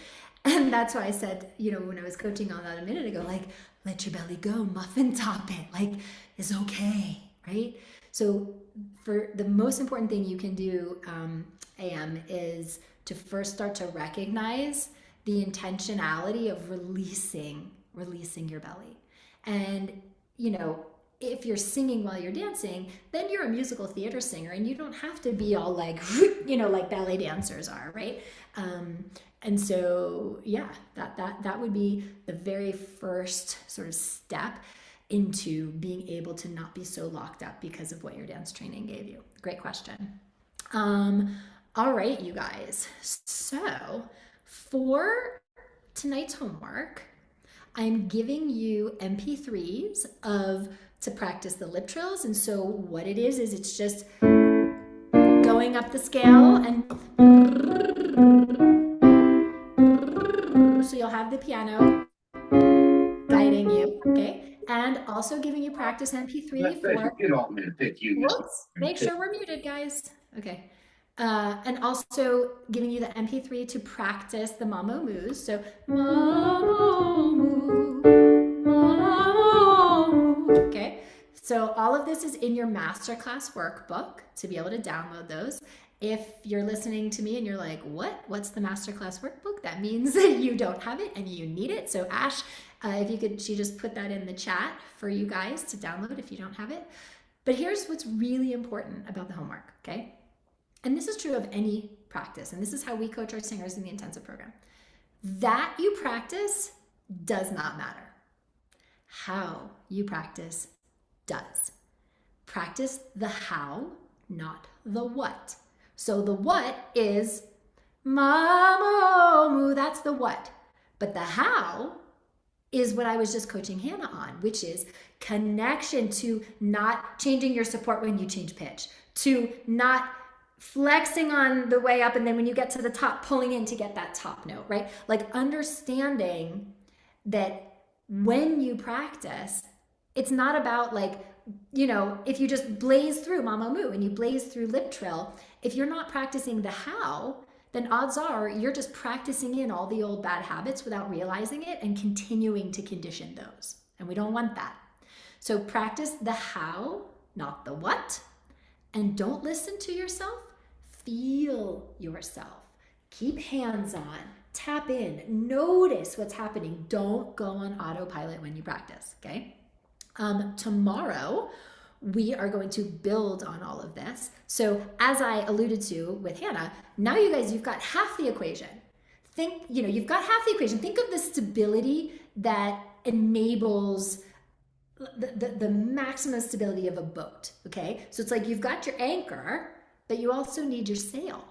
And that's why I said, you know, when I was coaching on that a minute ago, like, let your belly go, muffin top it, like, it's okay, right? So for the most important thing you can do, AM, is to first start to recognize the intentionality of releasing your belly. And, you know, if you're singing while you're dancing, then you're a musical theater singer and you don't have to be all like, you know, like ballet dancers are, right? And so, yeah, that would be the very first sort of step into being able to not be so locked up because of what your dance training gave you. Great question. All right, you guys. So for tonight's homework, I'm giving you MP3s to practice the lip trills. And so what it is it's just going up the scale, and so you'll have the piano guiding you, okay? And also giving you practice MP3 for, whoops, make sure we're muted, guys. Okay. And also giving you the MP3 to practice the Mamo moves. So Mamo move, Mamo move. Okay. So all of this is in your Masterclass workbook to be able to download those. If you're listening to me and you're like, what's the Masterclass workbook? That means that you don't have it and you need it. So Ash, if you could, she just put that in the chat for you guys to download if you don't have it. But here's what's really important about the homework, okay? And this is true of any practice, and this is how we coach our singers in the intensive program. That you practice does not matter. How you practice does. Practice the how, not the what. So the what is Mamo, that's the what. But the how is what I was just coaching Hannah on, which is connection to not changing your support when you change pitch, to not flexing on the way up, and then when you get to the top, pulling in to get that top note, right? Like understanding that when you practice, it's not about like, you know, if you just blaze through Mama Moo and you blaze through lip trill, if you're not practicing the how, then odds are you're just practicing in all the old bad habits without realizing it and continuing to condition those. And we don't want that. So practice the how, not the what. And don't listen to yourself. Feel yourself. Keep hands on. Tap in. Notice what's happening. Don't go on autopilot when you practice, okay? Tomorrow, we are going to build on all of this. So as I alluded to with Hannah, now you guys, you've got half the equation. Think, you know, you've got half the equation. Think of the stability that enables the maximum stability of a boat, okay? So it's like you've got your anchor, but you also need your sail.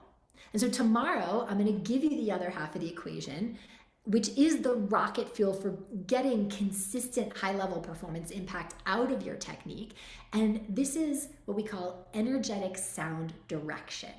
And so tomorrow, I'm gonna give you the other half of the equation, which is the rocket fuel for getting consistent high-level performance impact out of your technique. And this is what we call energetic sound direction.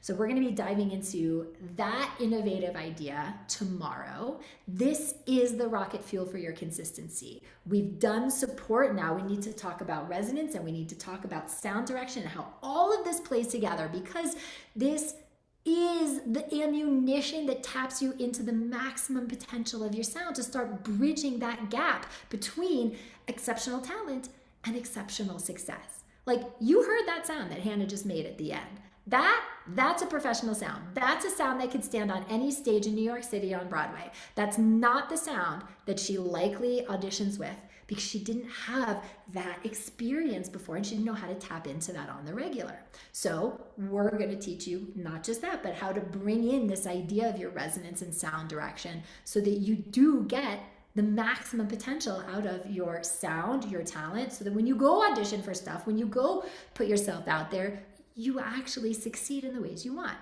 So we're going to be diving into that innovative idea tomorrow. This is the rocket fuel for your consistency. We've done support. Now we need to talk about resonance, and we need to talk about sound direction and how all of this plays together, because this is the ammunition that taps you into the maximum potential of your sound to start bridging that gap between exceptional talent and exceptional success. Like, you heard that sound that Hannah just made at the end. That's a professional sound. That's a sound that could stand on any stage in New York City on Broadway. That's not the sound that she likely auditions with because she didn't have that experience before and she didn't know how to tap into that on the regular. So, we're going to teach you not just that, but how to bring in this idea of your resonance and sound direction so that you do get the maximum potential out of your sound, your talent, so that when you go audition for stuff, when you go put yourself out there, you actually succeed in the ways you want.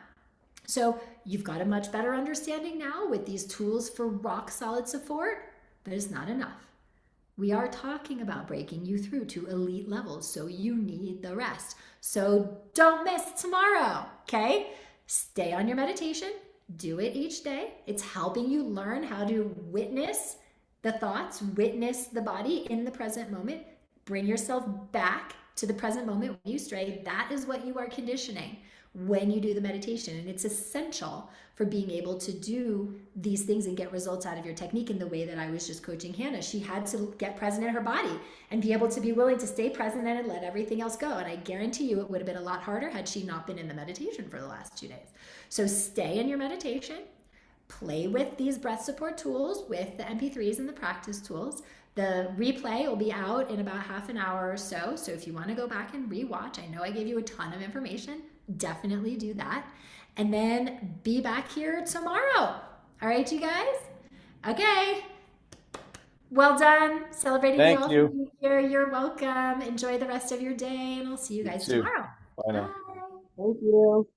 So you've got a much better understanding now with these tools for rock solid support, but it's not enough. We are talking about breaking you through to elite levels, so you need the rest. So don't miss tomorrow, okay? Stay on your meditation, do it each day. It's helping you learn how to witness the thoughts, witness the body in the present moment, bring yourself back to the present moment when you stray. That is what you are conditioning when you do the meditation. And it's essential for being able to do these things and get results out of your technique in the way that I was just coaching Hannah. She had to get present in her body and be able to be willing to stay present and let everything else go. And I guarantee you it would have been a lot harder had she not been in the meditation for the last 2 days. So stay in your meditation. Play with these breath support tools with the MP3s and the practice tools. The replay will be out in about half an hour or so. So if you want to go back and rewatch, I know I gave you a ton of information. Definitely do that. And then be back here tomorrow. All right, you guys? Okay. Well done. Celebrating you Thank all for you. being here. You're welcome. Enjoy the rest of your day, and I'll see you You guys too. tomorrow. Bye now. Bye. Thank you.